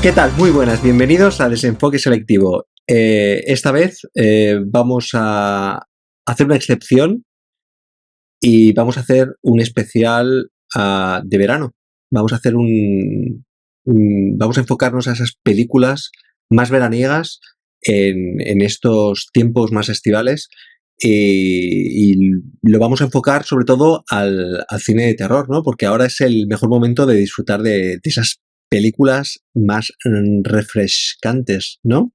¿Qué tal? Muy buenas, bienvenidos a Desenfoque Selectivo. Esta vez vamos a hacer una excepción y vamos a hacer un especial de verano. Vamos a hacer vamos a enfocarnos a esas películas más veraniegas en estos tiempos más estivales y lo vamos a enfocar sobre todo al cine de terror, ¿no? Porque ahora es el mejor momento de disfrutar de esas películas más refrescantes, ¿no?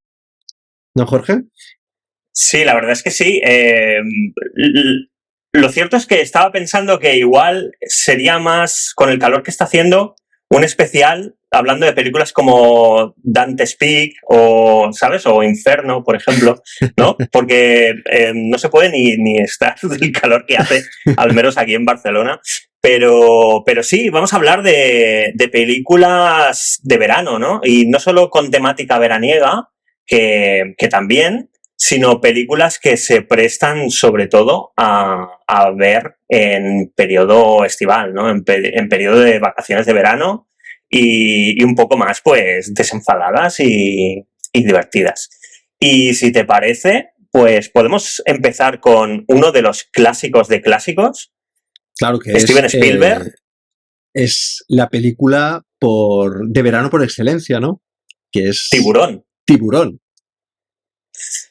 ¿No, Jorge? Sí, la verdad es que sí. Lo cierto es que estaba pensando que igual sería más, con el calor que está haciendo, un especial hablando de películas como Dante's Peak o, ¿sabes? O Inferno, por ejemplo, ¿no? Porque no se puede ni estar del calor que hace, al menos aquí en Barcelona. Pero sí, vamos a hablar de películas de verano, ¿no? Y no solo con temática veraniega, que también, sino películas que se prestan sobre todo a ver en periodo estival, ¿no? En periodo de vacaciones de verano y un poco más, pues, desenfadadas y divertidas. Y si te parece, pues podemos empezar con uno de los clásicos de clásicos, Claro que Steven Spielberg. es la película de verano por excelencia, ¿no? Que es Tiburón. Tiburón.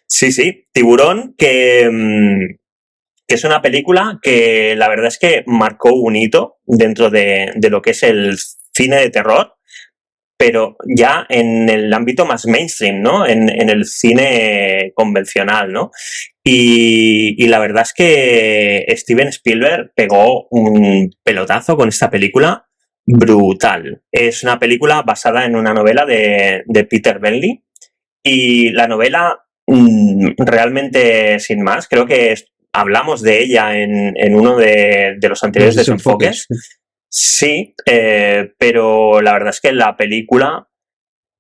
Sí, Tiburón, que es una película que la verdad es que marcó un hito dentro de lo que es el cine de terror, pero ya en el ámbito más mainstream, ¿no? En el cine convencional, ¿no? Y la verdad es que Steven Spielberg pegó un pelotazo con esta película brutal. Es una película basada en una novela de Peter Benley y la novela realmente sin más, creo que hablamos de ella en uno de los anteriores desenfoques. Sí, pero la verdad es que la película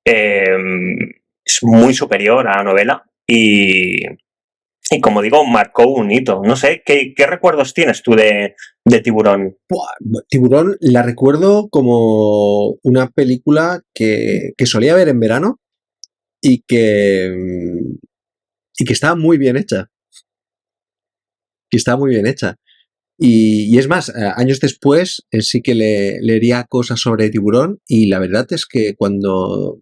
es muy superior a la novela y como digo, marcó un hito. No sé, ¿qué recuerdos tienes tú de Tiburón? Buah, Tiburón la recuerdo como una película que solía ver en verano y que estaba muy bien hecha. Que estaba muy bien hecha. Y es más, años después sí que leería cosas sobre Tiburón y la verdad es que cuando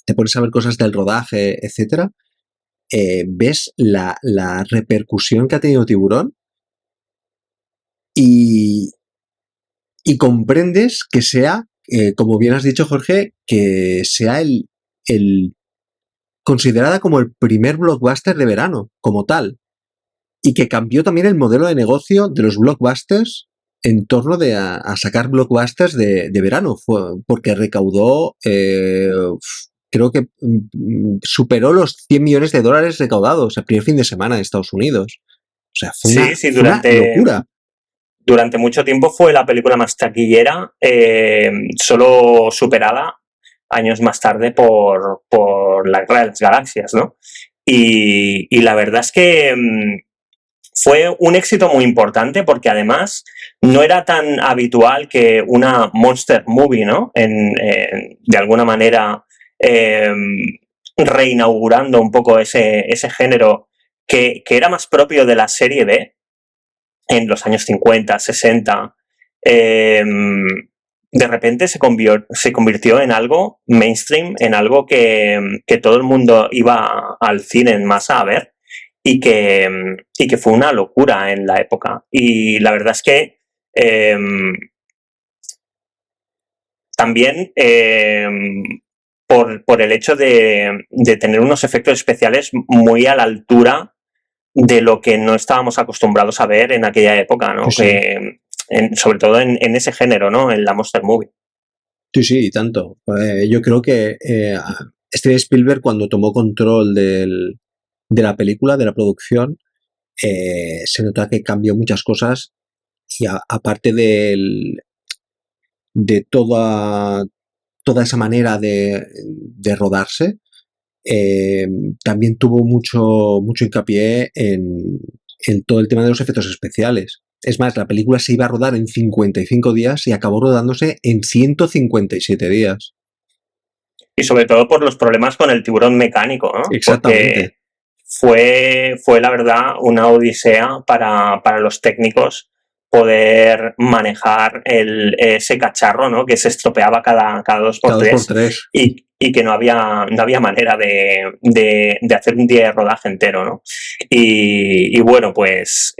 te pones a ver cosas del rodaje, etcétera, ves la repercusión que ha tenido Tiburón y, y comprendes que sea, como bien has dicho Jorge, que sea el considerada como el primer blockbuster de verano, como tal. Y que cambió también el modelo de negocio de los blockbusters en torno a sacar blockbusters de verano, porque recaudó, creo que superó los 100 millones de dólares recaudados el primer fin de semana en Estados Unidos. O sea, fue una locura. Durante mucho tiempo fue la película más taquillera, solo superada años más tarde por La Guerra de las Galaxias, ¿no? Y la verdad es que fue un éxito muy importante porque además no era tan habitual que una monster movie, ¿no? De alguna manera reinaugurando un poco ese género que era más propio de la serie B en los años 50, 60. De repente se convirtió en algo mainstream, en algo que todo el mundo iba al cine en masa a ver y que fue una locura en la época. Y la verdad es que también por el hecho de tener unos efectos especiales muy a la altura de lo que no estábamos acostumbrados a ver en aquella época, ¿no? Sí, sí. Sobre todo en ese género, ¿no? En la monster movie. Sí, tanto. Yo creo que Steven Spielberg, cuando tomó control de la película, de la producción, se nota que cambió muchas cosas y aparte de toda esa manera de rodarse, también tuvo mucho hincapié en todo el tema de los efectos especiales. Es más, la película se iba a rodar en 55 días y acabó rodándose en 157 días. Y sobre todo por los problemas con el tiburón mecánico, ¿no? Exactamente. Porque fue la verdad una odisea para los técnicos poder manejar ese cacharro, ¿no? Que se estropeaba cada 2x3 3. y que no había manera de hacer un día de rodaje entero, ¿no? Y bueno, pues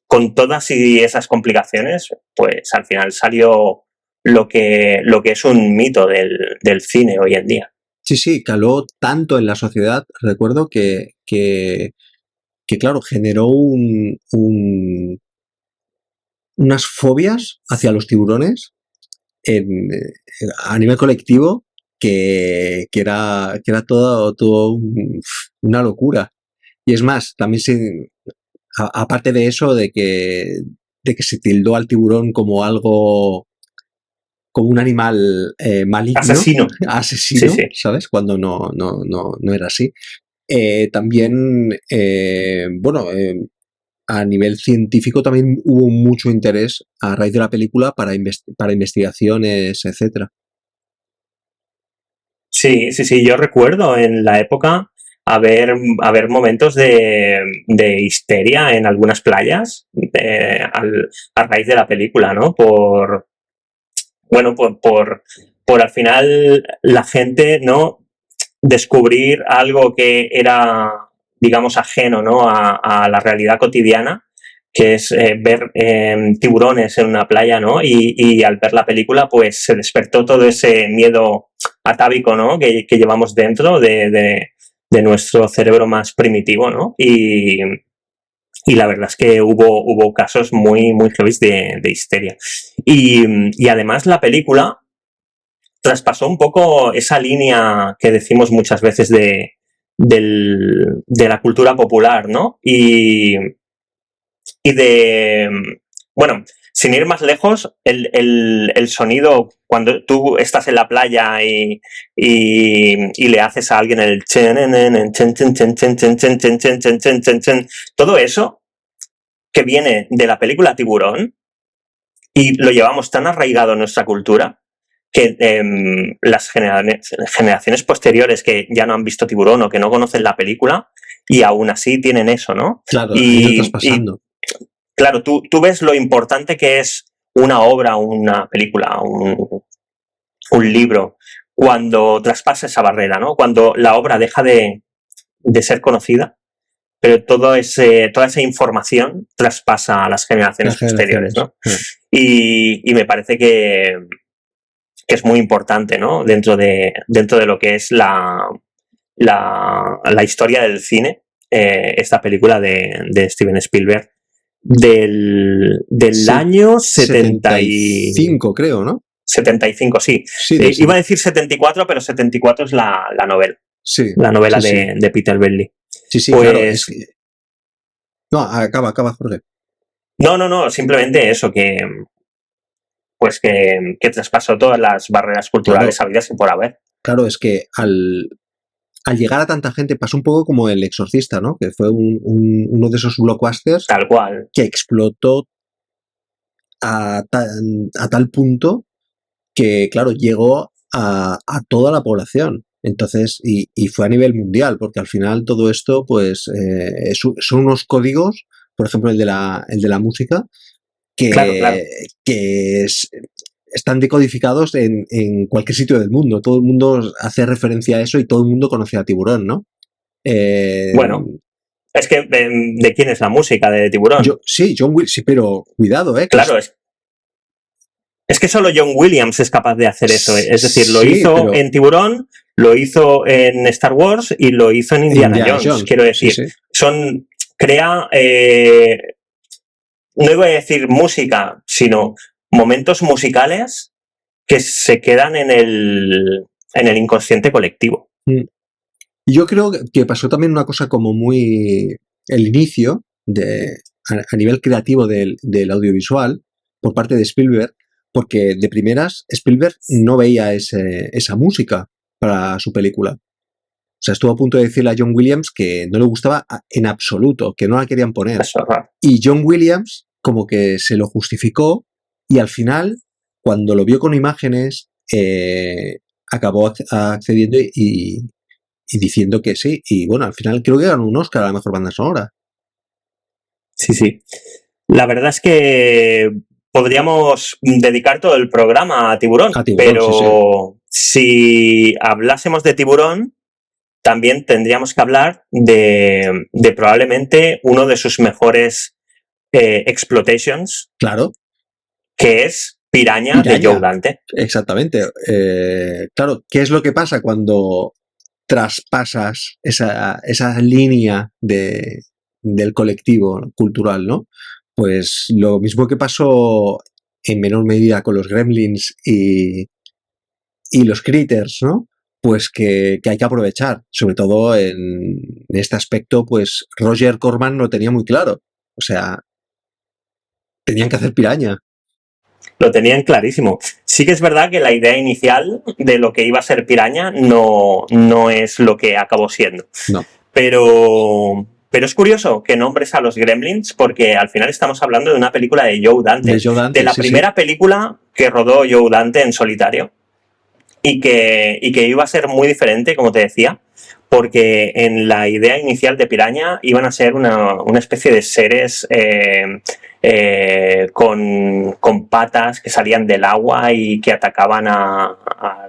con todas y esas complicaciones, pues al final salió lo que es un mito del cine hoy en día. Sí, sí, caló tanto en la sociedad, recuerdo que claro, generó unas fobias hacia los tiburones a nivel colectivo que era todo una locura. Y es más, también aparte de eso, de que se tildó al tiburón como algo, como un animal maligno, asesino, sí. ¿sabes? Cuando no era así. También, bueno, a nivel científico también hubo mucho interés a raíz de la película para investigaciones, etcétera. Sí, yo recuerdo en la época haber momentos de histeria en algunas playas a raíz de la película, ¿no? Por al final la gente, ¿no? Descubrir algo que era, digamos, ajeno, ¿no? a la realidad cotidiana, que es ver tiburones en una playa, ¿no? Y al ver la película, pues se despertó todo ese miedo atávico, ¿no? Que llevamos dentro de nuestro cerebro más primitivo, ¿no? Y la verdad es que hubo casos muy, muy heavy de histeria. Y además la película traspasó un poco esa línea que decimos muchas veces de la cultura popular, ¿no? Y bueno, sin ir más lejos, el sonido cuando tú estás en la playa y le haces a alguien el todo eso que viene de la película Tiburón y lo llevamos tan arraigado en nuestra cultura que las generaciones posteriores que ya no han visto Tiburón o que no conocen la película y aún así tienen eso, ¿no? Claro, ha ido traspasando. Claro, tú ves lo importante que es una obra, una película, un libro, cuando traspasa esa barrera, ¿no? Cuando la obra deja de ser conocida, pero toda esa información traspasa a las generaciones posteriores, ¿no? Y me parece que es muy importante, ¿no? Dentro de lo que es la historia del cine, esta película de Steven Spielberg del año 75, creo, ¿no? 75, sí. Iba a decir 74, pero 74 es la novela. Sí. La novela de Peter Benley. Sí, pues, claro. Es que... No, acaba, Jorge. No, simplemente eso, que pues que traspasó todas las barreras culturales habidas y por haber. Claro, es que al llegar a tanta gente pasó un poco como El Exorcista, ¿no? Que fue uno de esos blockbusters tal cual que explotó a tal punto que, claro, llegó a toda la población. Entonces, y fue a nivel mundial, porque al final todo esto, pues, son unos códigos, por ejemplo, el de la música, que, claro. que están decodificados en cualquier sitio del mundo. Todo el mundo hace referencia a eso y todo el mundo conoce a Tiburón, ¿no? Bueno, es que ¿de quién es la música de Tiburón? Sí, John Williams, sí, pero cuidado, Claro, es que solo John Williams es capaz de hacer eso. Es decir, lo hizo en Tiburón, lo hizo en Star Wars y lo hizo en Indiana Jones. Quiero decir, crea, no iba a decir música, sino momentos musicales que se quedan en el inconsciente colectivo. Yo creo que pasó también una cosa como muy... El inicio a nivel creativo del audiovisual por parte de Spielberg, porque de primeras Spielberg no veía esa música para su película. O sea, estuvo a punto de decirle a John Williams que no le gustaba en absoluto, que no la querían poner. Y John Williams como que se lo justificó y al final, cuando lo vio con imágenes, acabó accediendo y diciendo que sí. Y bueno, al final creo que ganó un Oscar a la mejor banda sonora. Sí, sí. La verdad es que podríamos dedicar todo el programa a Tiburón, A Tiburón, sí, sí. pero si hablásemos de Tiburón, también tendríamos que hablar de probablemente uno de sus mejores exploitations, Claro, que es Piraña de Joe Piraña. Dante. Exactamente. Claro, ¿qué es lo que pasa cuando traspasas esa línea del colectivo cultural, ¿no? Pues lo mismo que pasó en menor medida con los Gremlins y los Critters, ¿no? Pues que hay que aprovechar. Sobre todo en este aspecto, pues Roger Corman lo tenía muy claro. O sea, tenían que hacer Piraña. Lo tenían clarísimo. Sí que es verdad que la idea inicial de lo que iba a ser Piraña no es lo que acabó siendo. No. Pero es curioso que nombres a los Gremlins porque al final estamos hablando de una película de Joe Dante. De Joe Dante, de la sí, primera sí. película que rodó Joe Dante en solitario. Y que iba a ser muy diferente, como te decía, porque en la idea inicial de Piraña iban a ser una especie de seres con patas que salían del agua y que atacaban a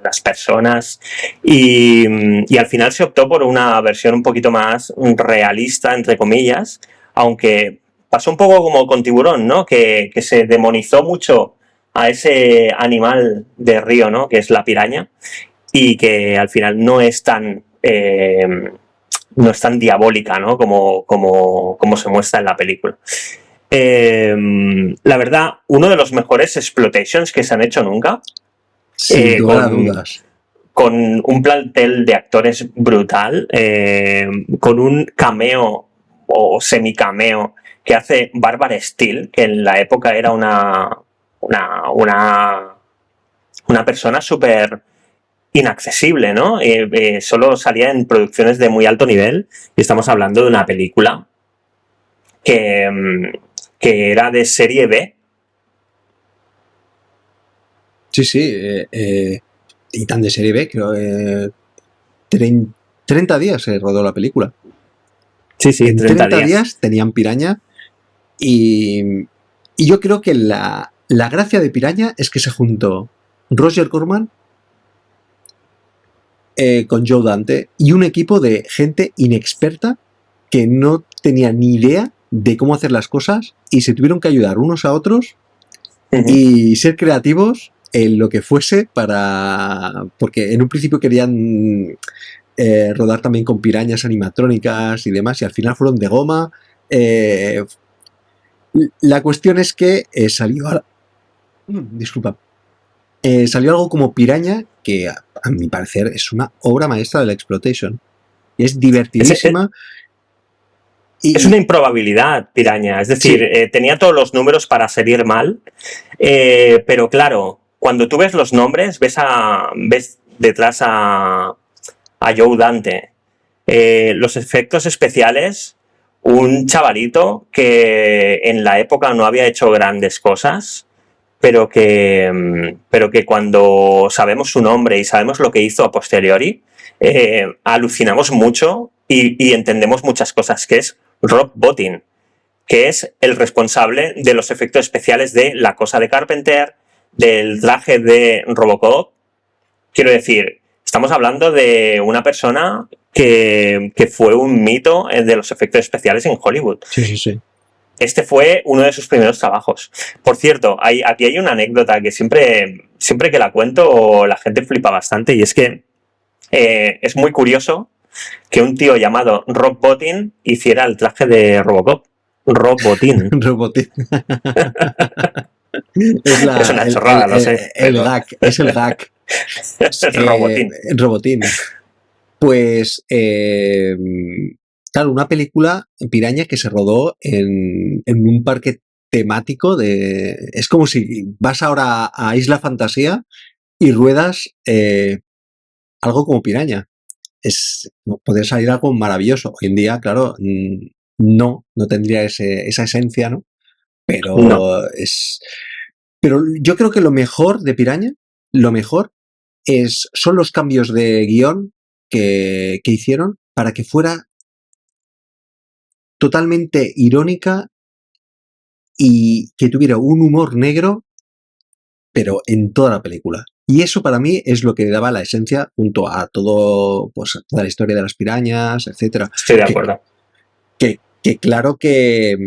las personas. Y al final se optó por una versión un poquito más realista, entre comillas, aunque pasó un poco como con Tiburón, ¿no? Que se demonizó mucho a ese animal de río, ¿no? Que es la piraña, y que al final no es tan diabólica, ¿no? Como se muestra en la película. La verdad, uno de los mejores exploitations que se han hecho nunca. Sin lugar a dudas. Con un plantel de actores brutal, con un cameo o semicameo que hace Barbara Steele, que en la época era una persona súper inaccesible, ¿no? Solo salía en producciones de muy alto nivel y estamos hablando de una película que era de serie B. Sí, sí. Y tan de serie B, creo. 30 días se rodó la película. Sí, sí, En 30 30 días. días tenían Piraña y yo creo que la gracia de Piraña es que se juntó Roger Corman con Joe Dante y un equipo de gente inexperta que no tenía ni idea de cómo hacer las cosas y se tuvieron que ayudar unos a otros y ser creativos en lo que fuese porque en un principio querían rodar también con pirañas animatrónicas y demás, y al final fueron de goma. La cuestión es que salió. Disculpa. Salió algo como Piraña, que a mi parecer es una obra maestra de la exploitation. Es divertidísima. Es una improbabilidad, Piraña. Es decir, Sí. tenía todos los números para salir mal, pero claro, cuando tú ves los nombres, ves detrás a Joe Dante. Los efectos especiales, un chavalito que en la época no había hecho grandes cosas, pero que cuando sabemos su nombre y sabemos lo que hizo a posteriori, alucinamos mucho y entendemos muchas cosas, que es Rob Bottin, que es el responsable de los efectos especiales de La Cosa de Carpenter, del traje de Robocop. Quiero decir, estamos hablando de una persona que fue un mito de los efectos especiales en Hollywood. Sí, sí, sí. Este fue uno de sus primeros trabajos. Por cierto, aquí hay una anécdota que siempre que la cuento la gente flipa bastante, y es que es muy curioso que un tío llamado Rob Bottin hiciera el traje de Robocop. Rob Bottin. Robotín. Es una chorrada, lo sé. El gag, es el gag. Es Robotín. Robotín. Pues, claro, una película Piraña que se rodó en un parque temático Es como si vas ahora a Isla Fantasía y ruedas algo como Piraña. Poder salir algo maravilloso. Hoy en día, claro, no tendría esa esencia, ¿no? Pero No. Pero yo creo que lo mejor de Piraña, lo mejor, son los cambios de guión que hicieron para que fuera totalmente irónica y que tuviera un humor negro, pero en toda la película. Y eso para mí es lo que daba la esencia junto a todo, pues, toda la historia de las pirañas, etcétera. Estoy de acuerdo. Que claro que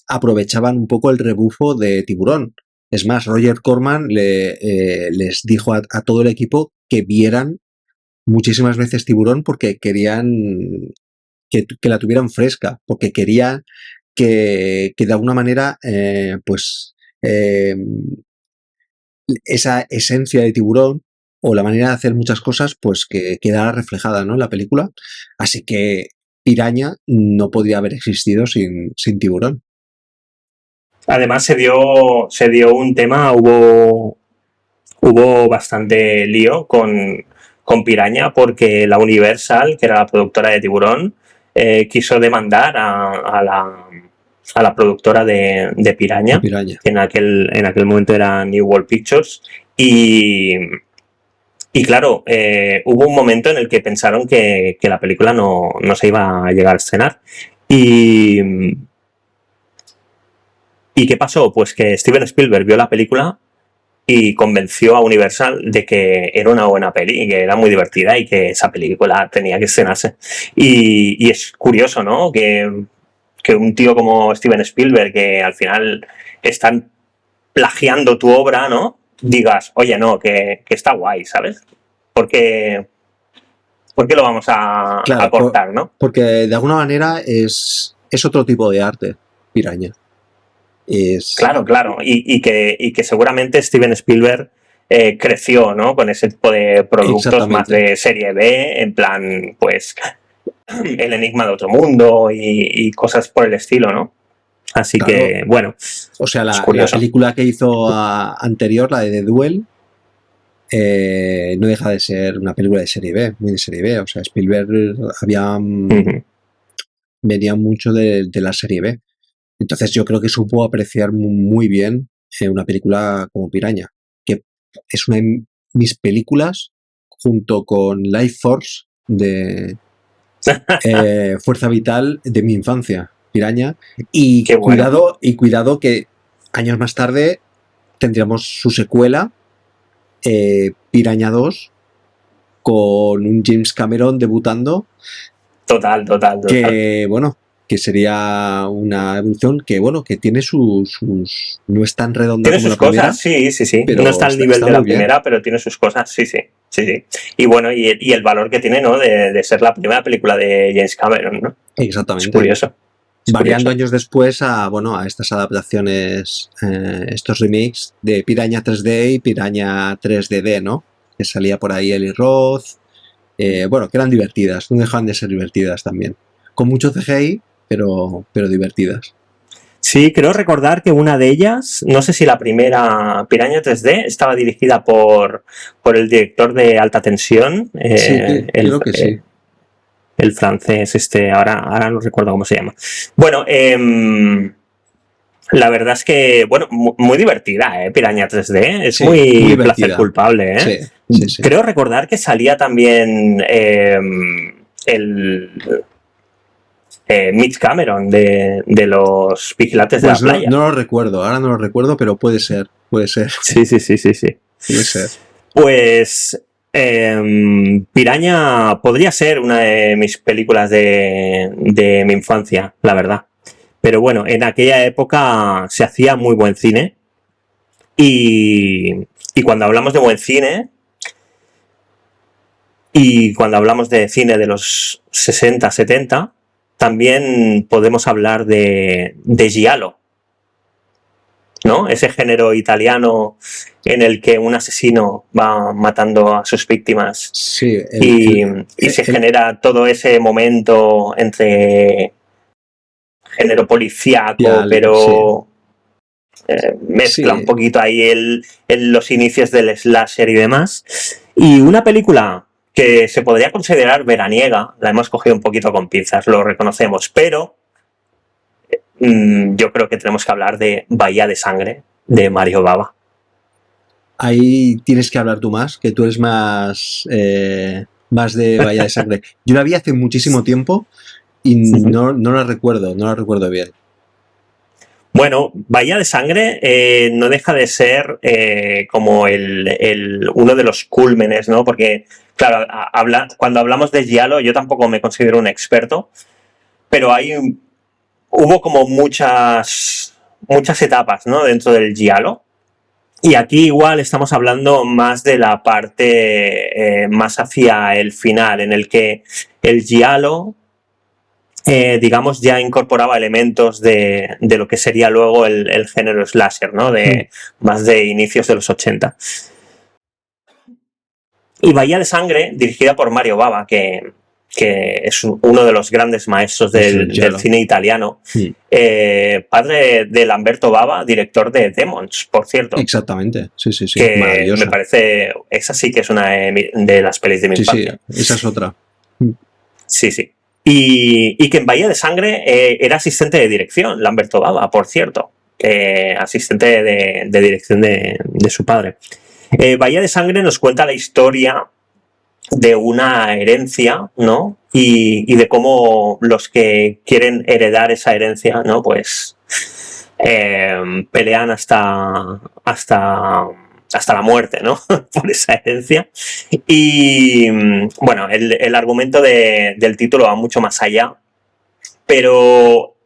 aprovechaban un poco el rebufo de Tiburón. Es más, Roger Corman les dijo a todo el equipo que vieran muchísimas veces Tiburón porque querían que la tuvieran fresca, porque querían que de alguna manera, esa esencia de Tiburón o la manera de hacer muchas cosas, pues que quedara reflejada, ¿no?, en la película. Así que Piraña no podría haber existido sin Tiburón. Además se dio un tema, hubo bastante lío con Piraña porque la Universal, que era la productora de Tiburón, quiso demandar a la productora de Piraña, que en aquel momento era New World Pictures, y claro, hubo un momento en el que pensaron que la película no se iba a llegar a estrenar. ¿Y qué pasó? Pues que Steven Spielberg vio la película y convenció a Universal de que era una buena peli y que era muy divertida y que esa película tenía que estrenarse. Y es curioso, ¿no?, que un tío como Steven Spielberg, que al final están plagiando tu obra, ¿no?, digas, oye, no, que está guay, ¿sabes? ¿Por qué lo vamos a cortar, no? Porque de alguna manera es otro tipo de arte, Piraña. Claro. Y que seguramente Steven Spielberg creció, ¿no?, con ese tipo de productos más de serie B, en plan, pues, El enigma de otro mundo y cosas por el estilo, ¿no? Así que, bueno. O sea, la película que hizo anterior, la de The Duel, no deja de ser una película de serie B, muy de serie B. O sea, Spielberg venía mucho de la serie B. Entonces yo creo que supo apreciar muy bien una película como Piraña, que es una de mis películas junto con Life Force de Fuerza Vital de mi infancia, Piraña. Y cuidado que años más tarde tendríamos su secuela, Piraña 2, con un James Cameron debutando. Total. Que, bueno, que sería una evolución que, bueno, que tiene sus no es tan redonda como la primera. Tiene sus cosas, sí. No está al nivel de la primera, pero tiene sus cosas, sí. Y bueno, y el valor que tiene, ¿no?, de ser la primera película de James Cameron, ¿no? Exactamente. Es curioso. Variando años después a estas adaptaciones, estos remakes de Piraña 3D y Piraña 3DD, ¿no?, que salía por ahí Eli Roth. Bueno, que eran divertidas, no dejaban de ser divertidas también. Con mucho CGI, pero divertidas. Sí, creo recordar que una de ellas, no sé si la primera, Piraña 3D, estaba dirigida por el director de Alta Tensión. Sí, creo que sí. El francés, ahora no recuerdo cómo se llama. Bueno, la verdad es que, bueno, muy divertida, Piraña 3D. Es muy placer culpable, Sí. Creo recordar que salía también Mitch Cameron de los Vigilantes de la Playa. No lo recuerdo, ahora no lo recuerdo, pero puede ser. Sí. Puede ser. Pues Piraña podría ser una de mis películas de mi infancia, la verdad. Pero bueno, en aquella época se hacía muy buen cine y cuando hablamos de buen cine y cuando hablamos de cine de los 60, 70, también podemos hablar de Giallo, ¿no? Ese género italiano en el que un asesino va matando a sus víctimas. Sí, y se genera todo ese momento entre género policíaco, pero mezcla un poquito ahí los inicios del slasher y demás. Y una película que se podría considerar veraniega, la hemos cogido un poquito con pinzas, lo reconocemos, pero yo creo que tenemos que hablar de Bahía de Sangre, de Mario Bava. ahí tienes que hablar tú más, que tú eres más de Bahía de Sangre. Yo la vi hace muchísimo tiempo y no la recuerdo bien. Bueno, Bahía de Sangre no deja de ser como uno de los cúlmenes, ¿no? Porque, claro, cuando hablamos de giallo, yo tampoco me considero un experto, pero hubo como muchas etapas, ¿no? Dentro del giallo. Y aquí igual estamos hablando más de la parte más hacia el final, en el que el giallo, digamos, ya incorporaba elementos de lo que sería luego el género slasher, ¿no? Más de inicios de los 80. Y Bahía de Sangre, dirigida por Mario Bava, que es uno de los grandes maestros del cine italiano, padre de Lamberto Bava, director de Demons, por cierto. Exactamente, sí. Que maravilloso. Me parece, esa sí que es una de las pelis de mi infancia. Sí, esa es otra. Sí. Y que en Bahía de Sangre era asistente de dirección, Lamberto Bava, por cierto. Asistente de dirección de su padre. Bahía de Sangre nos cuenta la historia de una herencia, ¿no? Y de cómo los que quieren heredar esa herencia, ¿no? Pues pelean hasta la muerte, ¿no? Por esa herencia. Y bueno, el argumento del título va mucho más allá, pero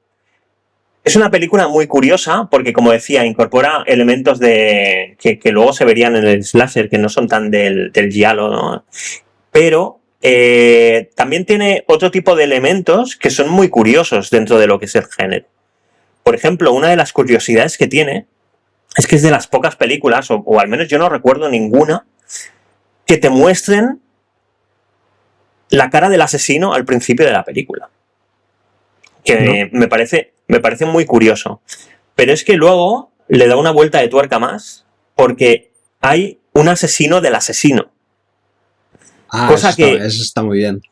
es una película muy curiosa porque, como decía, incorpora elementos que luego se verían en el slasher, que no son tan del giallo, ¿no? Pero también tiene otro tipo de elementos que son muy curiosos dentro de lo que es el género. Por ejemplo, una de las curiosidades que tiene es que es de las pocas películas, o al menos yo no recuerdo ninguna, que te muestren la cara del asesino al principio de la película. Que no. me parece muy curioso. Pero es que luego le da una vuelta de tuerca más, porque hay un asesino del asesino. Cosa eso está muy bien.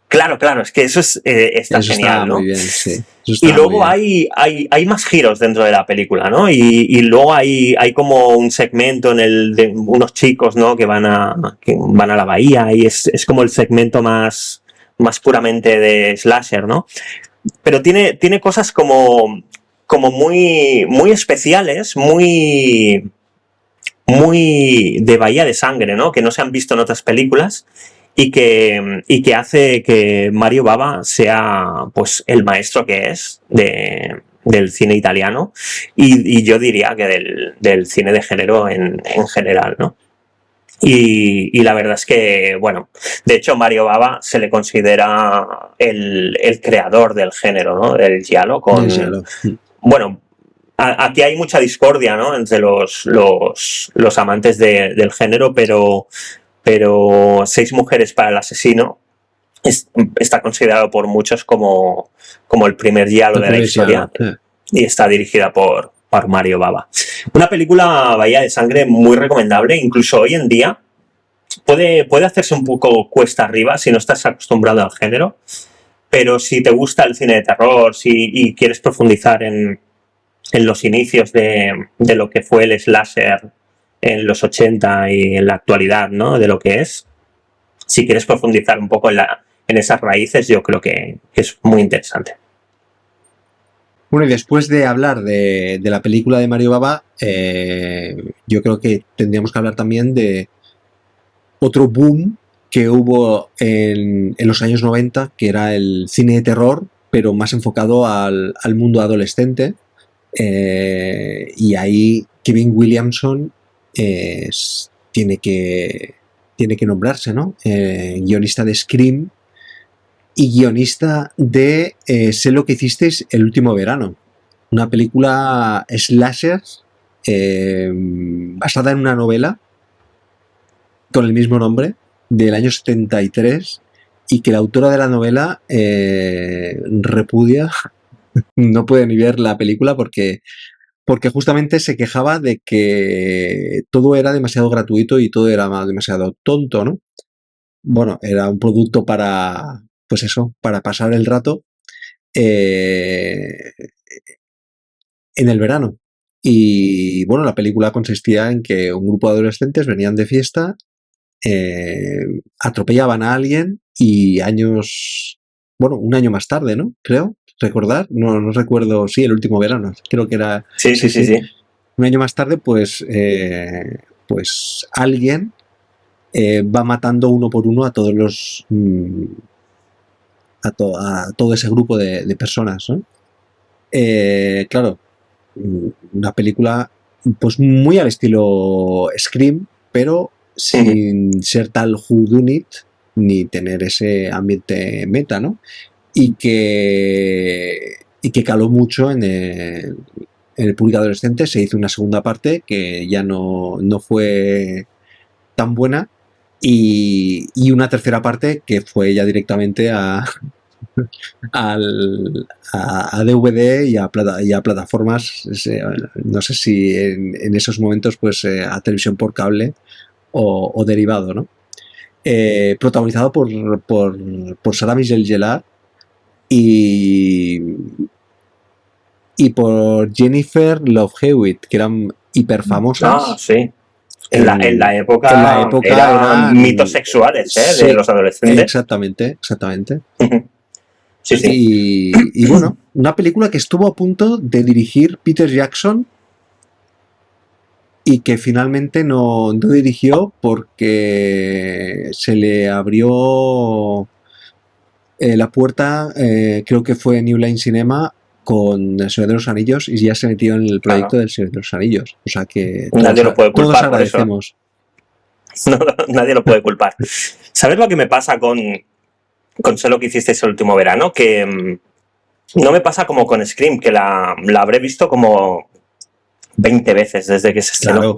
Claro, es que eso está eso genial, está ¿no? Muy bien, sí. Y luego hay más giros dentro de la película, ¿no? Y luego hay como un segmento de unos chicos, ¿no? Que van a la bahía y es como el segmento más puramente de slasher, ¿no? Pero tiene cosas como muy especiales, muy de Bahía de Sangre, ¿no? Que no se han visto en otras películas y que hace que Mario Bava sea pues el maestro que es del cine italiano y yo diría que del cine de género en general, ¿no? Y la verdad es que, bueno, de hecho Mario Bava se le considera el creador del género, ¿no? Del giallo bueno, aquí hay mucha discordia, ¿no? Entre los amantes del género, pero 6 mujeres para el asesino está considerado por muchos como el primer giallo de la historia y está dirigida por Mario Bava. Una película, Bahía de Sangre, muy recomendable, incluso hoy en día puede hacerse un poco cuesta arriba si no estás acostumbrado al género, pero si te gusta el cine de terror y quieres profundizar en los inicios de lo que fue el slasher en los 80 y en la actualidad, ¿no? De lo que es. Si quieres profundizar un poco en esas raíces, yo creo que es muy interesante. Bueno, y después de hablar de la película de Mario Bava, yo creo que tendríamos que hablar también de otro boom que hubo en los años 90, que era el cine de terror, pero más enfocado al mundo adolescente. Y ahí Kevin Williamson tiene que nombrarse, ¿no? Guionista de Scream y guionista de Sé lo que hicisteis el último verano, una película slasher basada en una novela con el mismo nombre del año 73 y que la autora de la novela repudia, no puede ni ver la película porque justamente se quejaba de que todo era demasiado gratuito y todo era demasiado tonto, ¿no? Bueno, era un producto para, pues eso, para pasar el rato en el verano. Y bueno, la película consistía en que un grupo de adolescentes venían de fiesta, atropellaban a alguien y un año más tarde, ¿no? Creo, recordar, no recuerdo, sí, el último verano, creo que era, Sí. un año más tarde, pues alguien va matando uno por uno a todos los, a todo ese grupo de personas, ¿no? Claro, una película pues muy al estilo Scream, pero sin ser tal whodunit ni tener ese ambiente meta, ¿no? Y que caló mucho en el público adolescente. Se hizo una segunda parte que ya no fue tan buena, y una tercera parte que fue ya directamente a DVD y a plataformas, no sé si en esos momentos pues a televisión por cable o derivado, ¿no? Protagonizado por Sarah Michelle Gellar y por Jennifer Love Hewitt, que eran hiper famosas. Sí. En la época, en la época eran mitos sexuales, sí, de los adolescentes. Exactamente. Sí. Y bueno, una película que estuvo a punto de dirigir Peter Jackson y que finalmente no dirigió porque se le abrió la puerta, creo que fue New Line Cinema, con El Señor de los Anillos, y ya se metió en el proyecto del Señor de los Anillos. O sea que nadie lo puede culpar, todos agradecemos. No, nadie lo puede culpar. ¿Sabes lo que me pasa con Sé lo que hicisteis el último verano? Que no me pasa como con Scream, que la habré visto como 20 veces desde que se estrenó. Claro.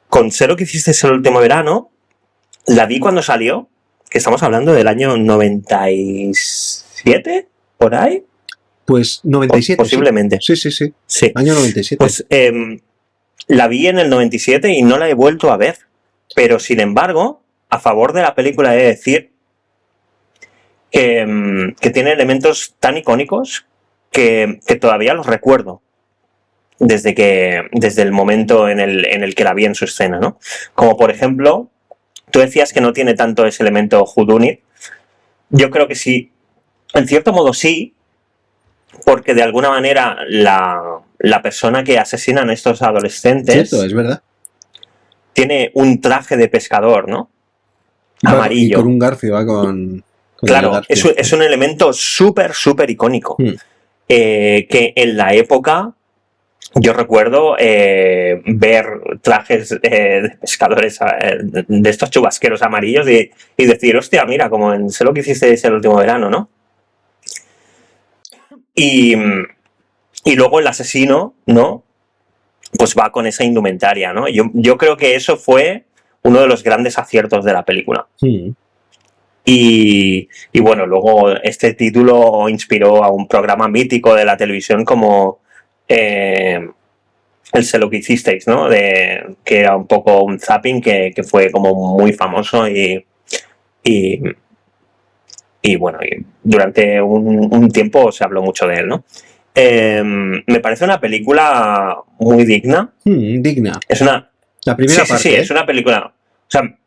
Con Sé lo que hicisteis el último verano, la vi cuando salió, que estamos hablando del año 97, por ahí. Pues 97. Posiblemente. Sí. Año 97. Pues la vi en el 97 y no la he vuelto a ver. Pero sin embargo, a favor de la película he de decir que tiene elementos tan icónicos que todavía los recuerdo desde el momento en el que la vi en su escena, ¿no? Como por ejemplo, tú decías que no tiene tanto ese elemento whodunit. Yo creo que sí, en cierto modo sí, porque de alguna manera la persona que asesinan a estos adolescentes, cierto, es verdad, tiene un traje de pescador, ¿no? Amarillo. Y con un garfio, va con claro, garfio. Es un elemento súper icónico. Que en la época yo recuerdo ver trajes de pescadores de estos chubasqueros amarillos y decir, hostia, mira, como en Sé lo que hicisteis el último verano, ¿no? Y luego el asesino, ¿no? Pues va con esa indumentaria, ¿no? Yo creo que eso fue uno de los grandes aciertos de la película. Y bueno, luego este título inspiró a un programa mítico de la televisión como el Sé lo que hicisteis, ¿no? Que era un poco un zapping que fue como muy famoso y bueno, durante un tiempo se habló mucho de él, ¿no? Me parece una película muy digna. Digna. Es una... La primera parte. Sí, es una película... O sea,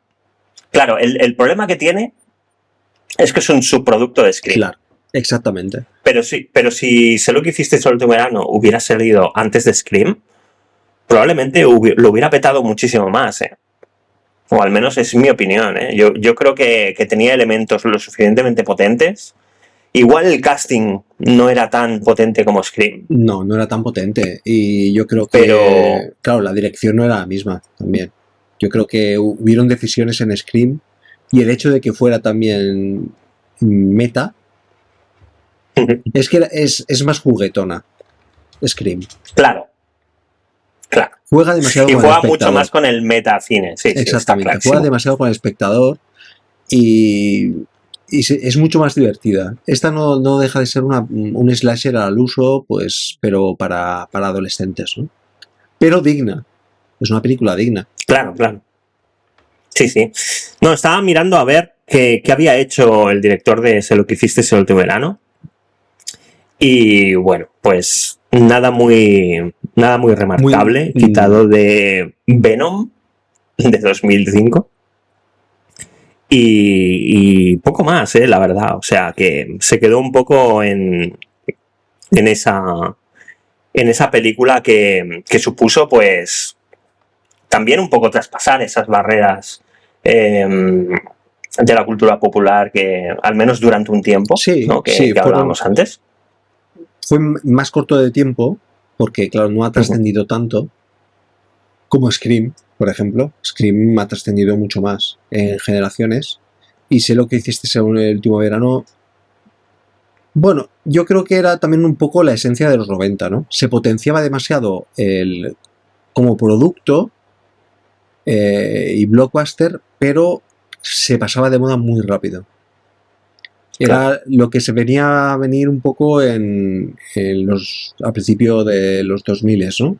claro, el problema que tiene es que es un subproducto de Scream. Claro, exactamente. Pero si Sé lo que hicisteis el último verano hubiera salido antes de Scream, probablemente lo hubiera petado muchísimo más, ¿eh? O al menos es mi opinión, ¿eh? Yo creo que tenía elementos lo suficientemente potentes. Igual el casting no era tan potente como Scream. No era tan potente. Y yo creo que, claro, la dirección no era la misma también. Yo creo que hubieron decisiones en Scream y el hecho de que fuera también meta es que es más juguetona Scream. Claro. Juega demasiado y con el espectador. Y juega mucho más con el metacine. Sí, exactamente. Juega demasiado con el espectador y es mucho más divertida. Esta no deja de ser un slasher al uso, pues, pero para adolescentes, ¿no? Pero digna. Es una película digna. Claro. Sí. No, estaba mirando a ver qué había hecho el director de Sé lo que hicisteis el último verano. Y bueno, pues nada muy Nada muy remarcable, quitado de Venom de 2005. Y poco más, la verdad. O sea, que se quedó un poco en esa película que supuso, pues, también un poco traspasar esas barreras de la cultura popular que, al menos durante un tiempo, sí, ¿no? sí, que hablábamos antes. Fue más corto de tiempo, porque, claro, no ha trascendido tanto como Scream, por ejemplo. Scream ha trascendido mucho más en generaciones. Y sé lo que hiciste según el último verano. Bueno, yo creo que era también un poco la esencia de los 90, ¿no? Se potenciaba demasiado como producto y blockbuster, pero se pasaba de moda muy rápido. Era claro. Lo que se venía a venir un poco a principio de los 2000, ¿no?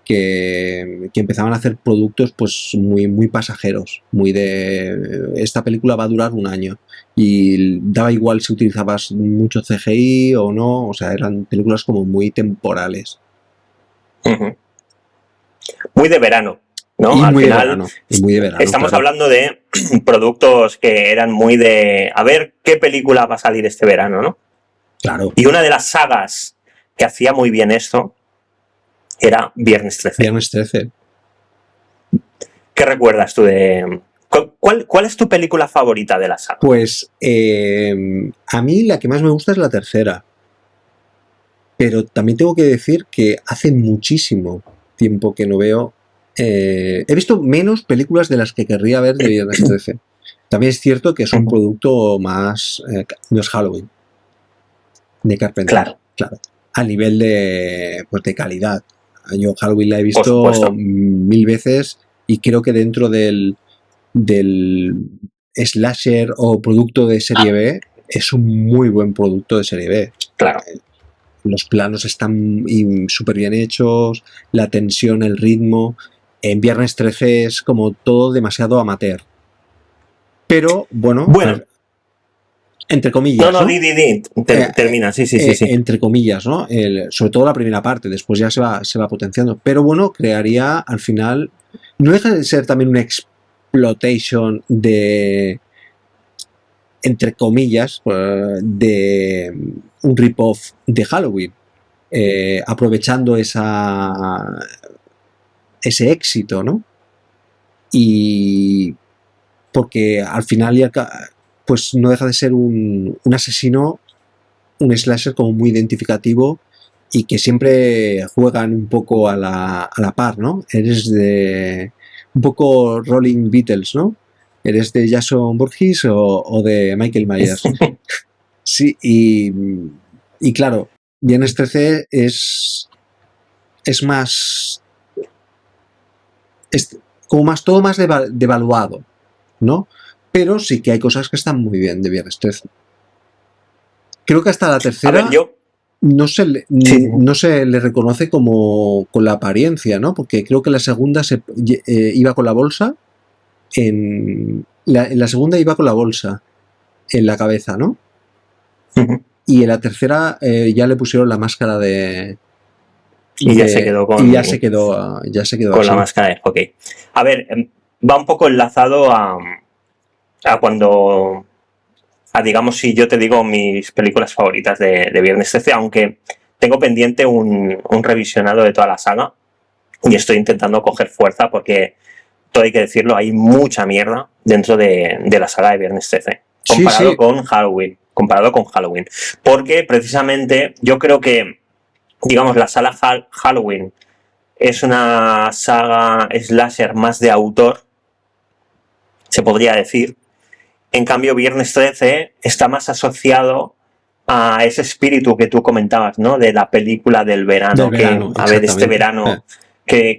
Que empezaban a hacer productos pues muy pasajeros, muy de esta película va a durar un año y daba igual si utilizabas mucho CGI o no, o sea, eran películas como muy temporales. Muy de verano, ¿no? Y al muy final, de verano, y muy de verano, estamos claro. hablando de productos que eran muy de a ver qué película va a salir este verano, ¿no? Claro. Y una de las sagas que hacía muy bien esto era Viernes 13. Viernes 13. ¿Qué recuerdas tú de...? ¿Cuál es tu película favorita de la saga? Pues a mí la que más me gusta es la tercera. Pero también tengo que decir que hace muchísimo tiempo que no veo... he visto menos películas de las que querría ver de Viernes 13. También es cierto que es un producto más... no es Halloween. De Carpenter. Claro. A nivel de calidad. Yo Halloween la he visto 1000 veces y creo que dentro del slasher o producto de serie B es un muy buen producto de serie B. Claro. Los planos están súper bien hechos, la tensión, el ritmo. En Viernes 13 es como todo demasiado amateur. Pero bueno, entre comillas. No, termina, sí. Entre comillas, ¿no? Sobre todo la primera parte, después ya se va potenciando. Pero bueno, crearía al final. No deja de ser también una exploitation de. Entre comillas, de un rip-off de Halloween. Aprovechando ese éxito, ¿no? Y. Porque al final ya. Pues no deja de ser un asesino, un slasher como muy identificativo y que siempre juegan un poco a la par, ¿no? Eres de un poco Rolling Beatles, ¿no? ¿Eres de Jason Voorhees o de Michael Myers? Sí, y claro, Viernes 13 es más... Es como más todo más devaluado, ¿no? Pero sí que hay cosas que están muy bien de Viernes 13. Creo que hasta la tercera no se le reconoce como con la apariencia, ¿no? Porque creo que la segunda iba con la bolsa. En la segunda iba con la bolsa en la cabeza, ¿no? Y en la tercera ya le pusieron la máscara de... Y ya se quedó con... Y ya se quedó con así. La máscara de... Ok. A ver, va un poco enlazado a cuando... digamos, si yo te digo mis películas favoritas de Viernes 13, aunque tengo pendiente un revisionado de toda la saga y estoy intentando coger fuerza porque, todo hay que decirlo, hay mucha mierda dentro de la saga de Viernes 13 comparado con Halloween. Porque precisamente yo creo que, digamos, la saga Halloween es una saga slasher más de autor, se podría decir. En cambio, Viernes 13 está más asociado a ese espíritu que tú comentabas, ¿no? De la película del verano. A ver, este verano, ¿qué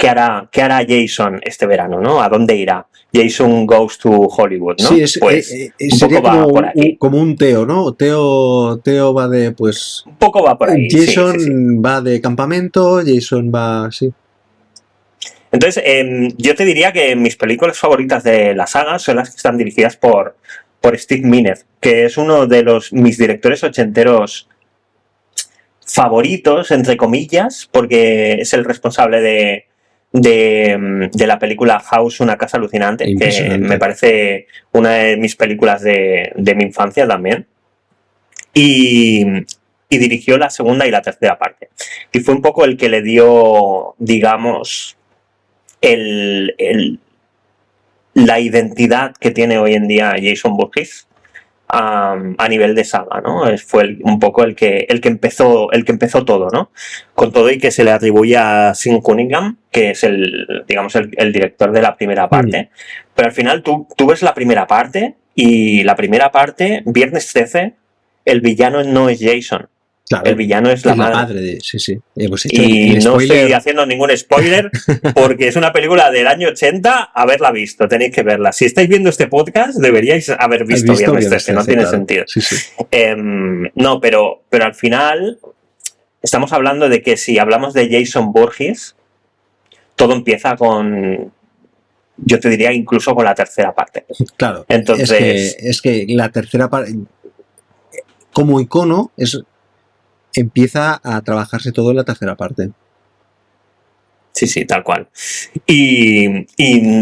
hará Jason este verano, ¿no? ¿A dónde irá? Jason Goes to Hollywood, ¿no? Sí, un poco va por aquí. Como un Teo, ¿no? Teo va de, pues... Un poco va por ahí, Jason va de campamento, Jason va... Sí. Entonces, yo te diría que mis películas favoritas de la saga son las que están dirigidas por Steve Miner, que es uno de mis directores ochenteros favoritos, entre comillas, porque es el responsable de la película House, una casa alucinante, que me parece una de mis películas de mi infancia también. Y dirigió la segunda y la tercera parte. Y fue un poco el que le dio, digamos, la identidad que tiene hoy en día Jason Voorhees a nivel de saga, ¿no? Fue un poco el que empezó todo, ¿no? Con todo y que se le atribuye a Sean Cunningham, que es digamos el director de la primera parte. Pero al final tú ves la primera parte y la primera parte, Viernes 13, el villano no es Jason. Claro, el villano es la madre. Sí. Y no estoy haciendo ningún spoiler porque es una película del año 80, haberla visto, tenéis que verla. Si estáis viendo este podcast, deberíais haber visto Viernes 13, no tiene sentido. Sí. No, pero al final estamos hablando de que si hablamos de Jason Voorhees, todo empieza con, yo te diría incluso con la tercera parte. Claro, entonces es que la tercera parte, como icono, empieza a trabajarse todo en la tercera parte. Sí, tal cual. Y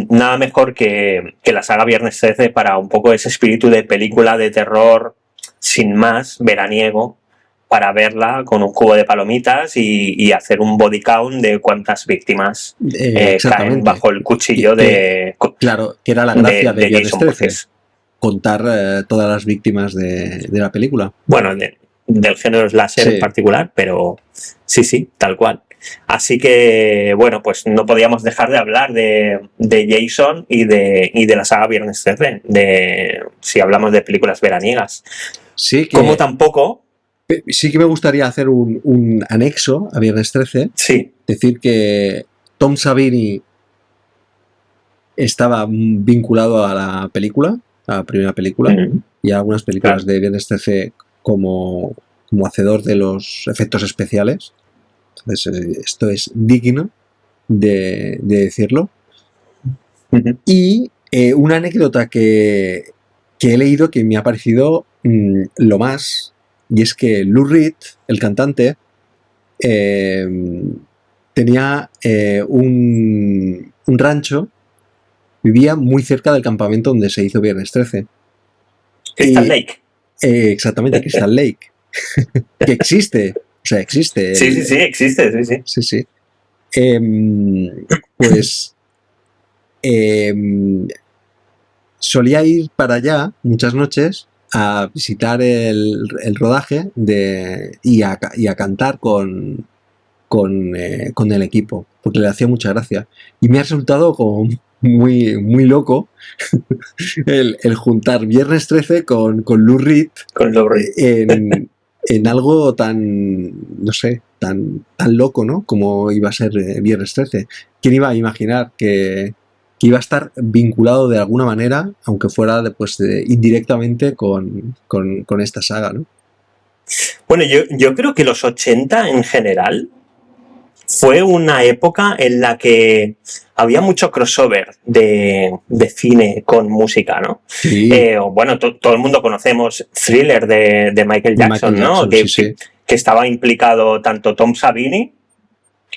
nada mejor que la saga Viernes 13 para un poco ese espíritu de película de terror sin más, veraniego, para verla con un cubo de palomitas y hacer un body count de cuántas víctimas caen bajo el cuchillo claro, que era la gracia de Viernes 13, contar todas las víctimas de la película. Bueno, del género slasher en particular, pero sí, tal cual. Así que, bueno, pues no podíamos dejar de hablar de Jason y de la saga Viernes 13, si hablamos de películas veraniegas. Sí, como tampoco... Sí que me gustaría hacer un anexo a Viernes 13. Sí. Decir que Tom Savini estaba vinculado a la película, a la primera película, y a algunas películas de Viernes 13 como hacedor de los efectos especiales. Entonces, esto es digno de decirlo. Y una anécdota que he leído que me ha parecido lo más, y es que Lou Reed, el cantante, tenía un rancho, vivía muy cerca del campamento donde se hizo Viernes 13. Crystal Lake. Exactamente, Crystal Lake. Que existe. O sea, existe. Sí, existe, sí. Sí. Pues solía ir para allá muchas noches a visitar el rodaje y a cantar con el equipo, porque le hacía mucha gracia. Y me ha resultado como muy, muy loco el juntar Viernes 13 con Lou Reed. Con Lou Reed. En algo tan, no sé, tan loco, ¿no? Como iba a ser Viernes 13. ¿Quién iba a imaginar que iba a estar vinculado de alguna manera, aunque fuera indirectamente con esta saga, ¿no? Bueno, yo creo que los 80 en general fue una época en la que había mucho crossover de cine con música, ¿no? Sí. Bueno, todo el mundo conocemos Thriller de Michael Jackson, ¿no? Sí. Que estaba implicado tanto Tom Savini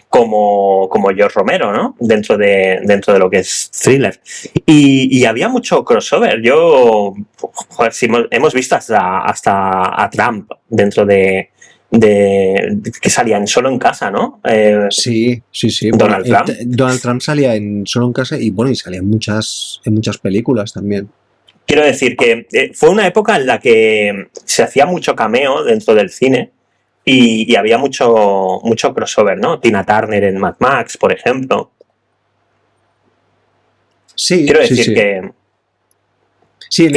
como George Romero, ¿no? Dentro de lo que es Thriller. Y había mucho crossover. Joder, si hemos visto hasta a Trump dentro de que salían Solo en Casa, ¿no? Sí. Donald Trump. Donald Trump salía en Solo en Casa y salía en muchas películas también. Quiero decir que fue una época en la que se hacía mucho cameo dentro del cine y había mucho crossover, ¿no? Tina Turner en Mad Max, por ejemplo. Sí. Quiero decir que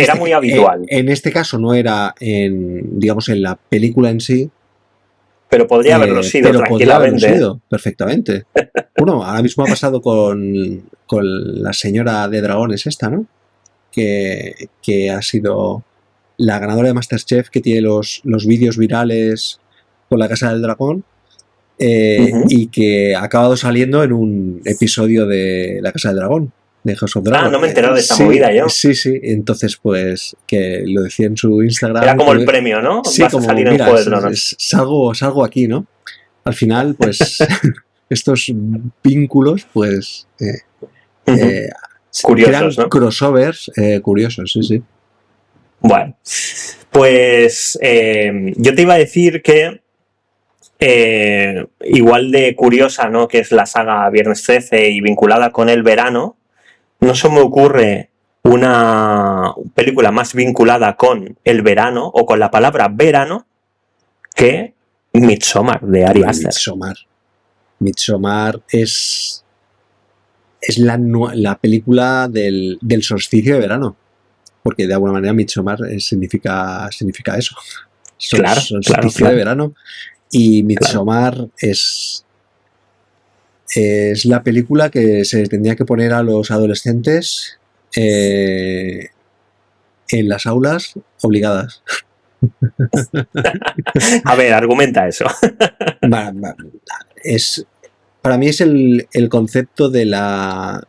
era muy habitual. En este caso no era digamos, en la película en sí. Pero podría haberlo sido tranquilamente. Podría haberlo sido, perfectamente. Bueno, ahora mismo ha pasado con la señora de dragones esta, ¿no? Que ha sido la ganadora de MasterChef, que tiene los vídeos virales con la Casa del Dragón, y que ha acabado saliendo en un episodio de la Casa del Dragón, de House of Dragon. No me he enterado de esta sí, movida yo. Sí, entonces pues que lo decía en su Instagram. Era como el premio, ¿no? Sí, vas como, a salir en mira, Juego de Tronos. salgo aquí, ¿no? Al final, pues estos vínculos, pues curiosos, crean ¿no? crossovers curiosos, sí. Bueno, pues yo te iba a decir que igual de curiosa, ¿no? Que es la saga Viernes 13 y vinculada con el verano, no se me ocurre una película más vinculada con el verano o con la palabra verano que Midsommar de Ari Aster. Midsommar es la película del solsticio de verano, porque de alguna manera Midsommar significa eso. Solsticio de verano. Y Midsommar es la película que se tendría que poner a los adolescentes en las aulas obligadas. A ver, argumenta eso. Para mí es el concepto de las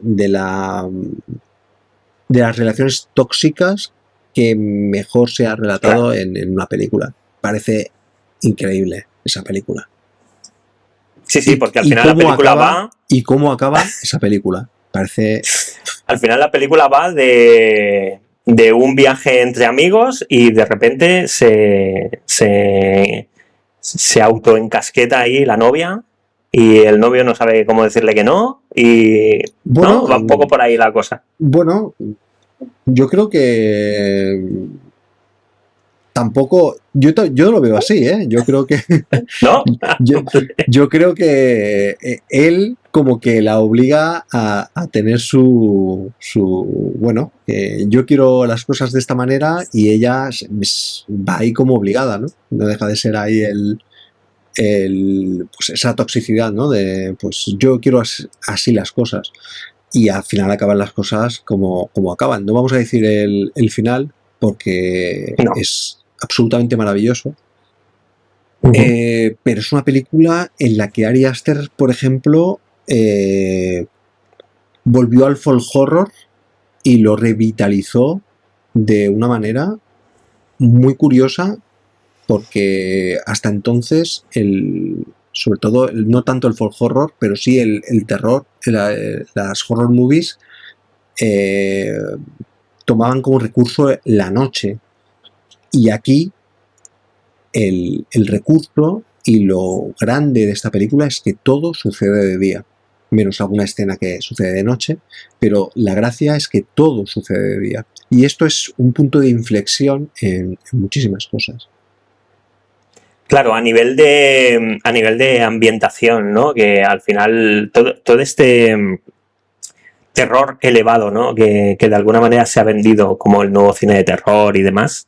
relaciones tóxicas que mejor se ha relatado en una película. Parece increíble esa película. Sí, porque al final la película va... ¿Y cómo acaba esa película? Parece... Al final la película va de un viaje entre amigos y de repente se autoencasqueta ahí la novia y el novio no sabe cómo decirle que no y bueno, ¿no? Va un poco por ahí la cosa. Bueno, yo creo que tampoco, yo lo veo así, ¿eh? Yo creo que ¿no? yo creo que él como que la obliga a tener su bueno, yo quiero las cosas de esta manera y ella va ahí como obligada, ¿no? No deja de ser ahí pues esa toxicidad, ¿no? De pues yo quiero así las cosas y al final acaban las cosas como acaban. No vamos a decir el final porque no. Es absolutamente maravilloso. Pero es una película en la que Ari Aster, por ejemplo, volvió al folk horror y lo revitalizó de una manera muy curiosa, porque hasta entonces, sobre todo, no tanto el folk horror, pero sí el terror, las horror movies, tomaban como recurso la noche. Y aquí el recurso y lo grande de esta película es que todo sucede de día, menos alguna escena que sucede de noche, pero la gracia es que todo sucede de día. Y esto es un punto de inflexión en muchísimas cosas. Claro, a nivel de ambientación, ¿no? Que al final todo este terror elevado, ¿no? Que de alguna manera se ha vendido como el nuevo cine de terror y demás,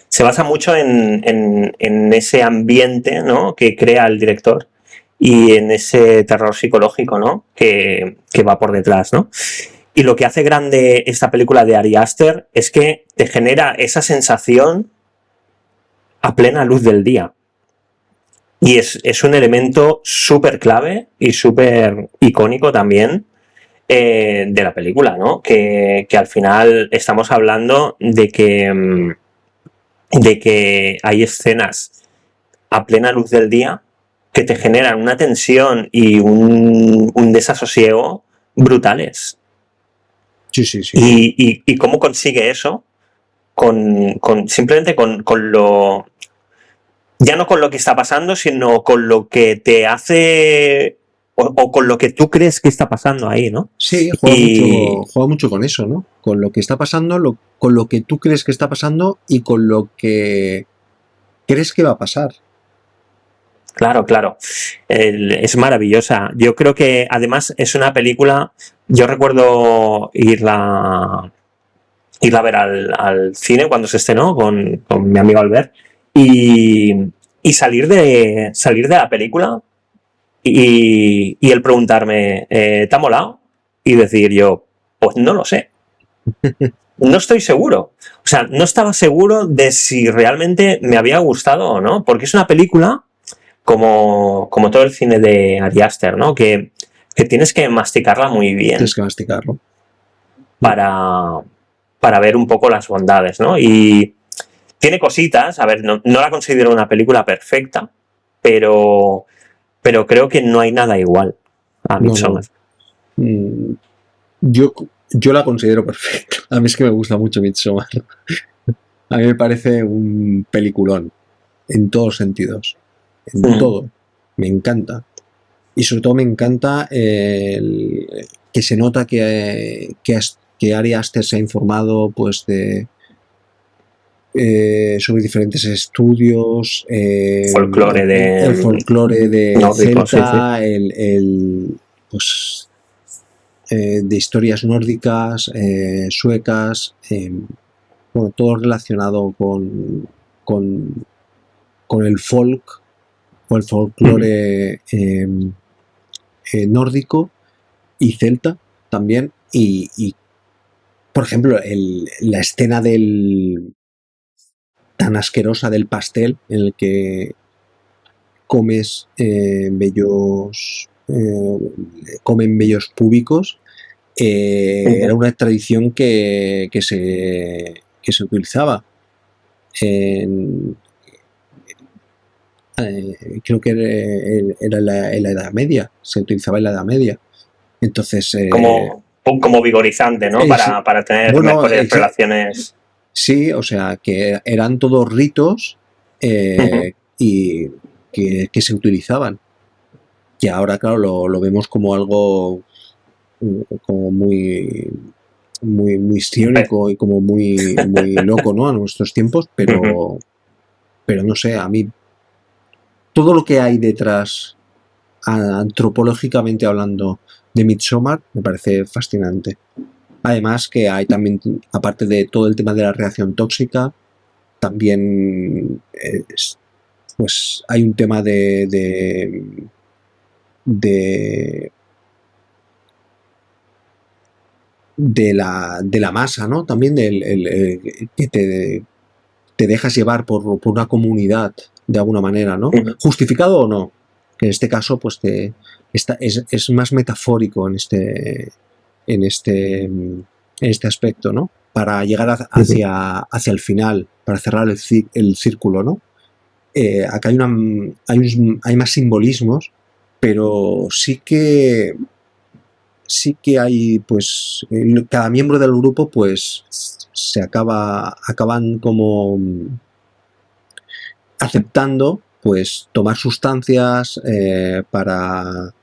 se basa mucho en ese ambiente, ¿no? Que crea el director y en ese terror psicológico, ¿no? Que va por detrás, ¿no? Y lo que hace grande esta película de Ari Aster es que te genera esa sensación a plena luz del día. Y es un elemento súper clave y súper icónico también de la película, ¿no? Que al final estamos hablando de que hay escenas a plena luz del día que te generan una tensión y un desasosiego brutales. Sí. Y cómo consigue eso simplemente con lo... Ya no con lo que está pasando, sino con lo que te hace... O con lo que tú crees que está pasando ahí, ¿no? Sí, juega mucho con eso, ¿no? Con lo que está pasando, con lo que tú crees que está pasando y con lo que crees que va a pasar. Claro. Es maravillosa. Yo creo que además es una película... Yo recuerdo irla a ver al cine cuando se estrenó con mi amigo Albert y salir de la película y él preguntarme, ¿te ha molado? Y decir yo, pues no lo sé. No estoy seguro. O sea, no estaba seguro de si realmente me había gustado o no, porque es una película como todo el cine de Ari Aster, ¿no? Que tienes que masticarla muy bien. Tienes que masticarlo. para ver un poco las bondades, ¿no? Y tiene cositas, a ver, no la considero una película perfecta, pero creo que no hay nada igual a Midsommar. Yo la considero perfecta. A mí es que me gusta mucho Midsommar. A mí me parece un peliculón, en todos sentidos, en todo. Me encanta. Y sobre todo me encanta que se nota que Ari Aster se ha informado pues sobre diferentes estudios, folclore el folclore de nórdico, celta, sí. Pues de historias nórdicas, suecas, bueno, todo relacionado con el folk o el folclore nórdico y celta también. Y por ejemplo, la escena tan asquerosa del pastel en el que comes comen vellos púbicos, era una tradición que se utilizaba creo que era en la Edad Media, se utilizaba en la Edad Media. Entonces, como vigorizante, ¿no? Para tener mejores relaciones. Sí, o sea, que eran todos ritos y que se utilizaban. Que ahora, claro, lo vemos como algo como muy histriónico y como muy loco, ¿no? A nuestros tiempos, pero no sé, a mí todo lo que hay detrás, antropológicamente hablando, de Midsommar me parece fascinante. Además que hay también, aparte de todo el tema de la reacción tóxica, también pues hay un tema de la masa, ¿no? También que te dejas llevar por una comunidad de alguna manera, ¿no? Justificado o no. Que en este caso, pues es más metafórico en este aspecto, ¿no? Para llegar hacia el final, para cerrar el círculo, ¿no? Acá hay más simbolismos, pero sí que hay, pues, cada miembro del grupo, pues, acaban como aceptando, pues, tomar sustancias para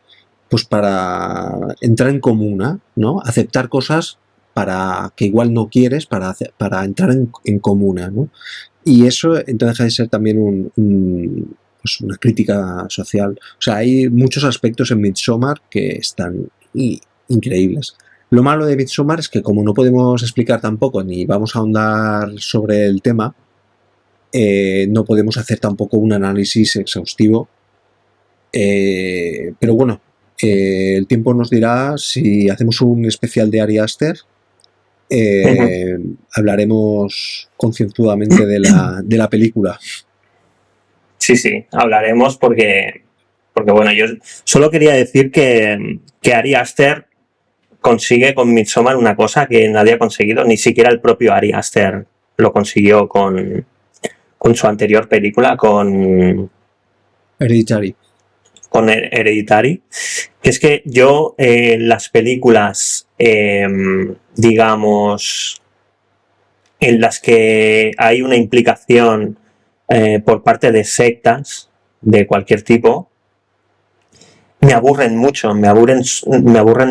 entrar en comuna, ¿no? Aceptar cosas para que igual no quieres, para entrar en comuna, ¿no? Y eso entonces deja de ser también pues una crítica social. O sea, hay muchos aspectos en Midsommar que están increíbles. Lo malo de Midsommar es que como no podemos explicar tampoco ni vamos a ahondar sobre el tema, no podemos hacer tampoco un análisis exhaustivo. Pero bueno, el tiempo nos dirá si hacemos un especial de Ari Aster. Hablaremos concienzudamente de la película. Sí, hablaremos porque bueno, yo solo quería decir que Ari Aster consigue con Midsommar una cosa que nadie ha conseguido, ni siquiera el propio Ari Aster lo consiguió con su anterior película, con Hereditary. Con Hereditary, que es que yo las películas, digamos, en las que hay una implicación por parte de sectas de cualquier tipo, me aburren mucho, me aburren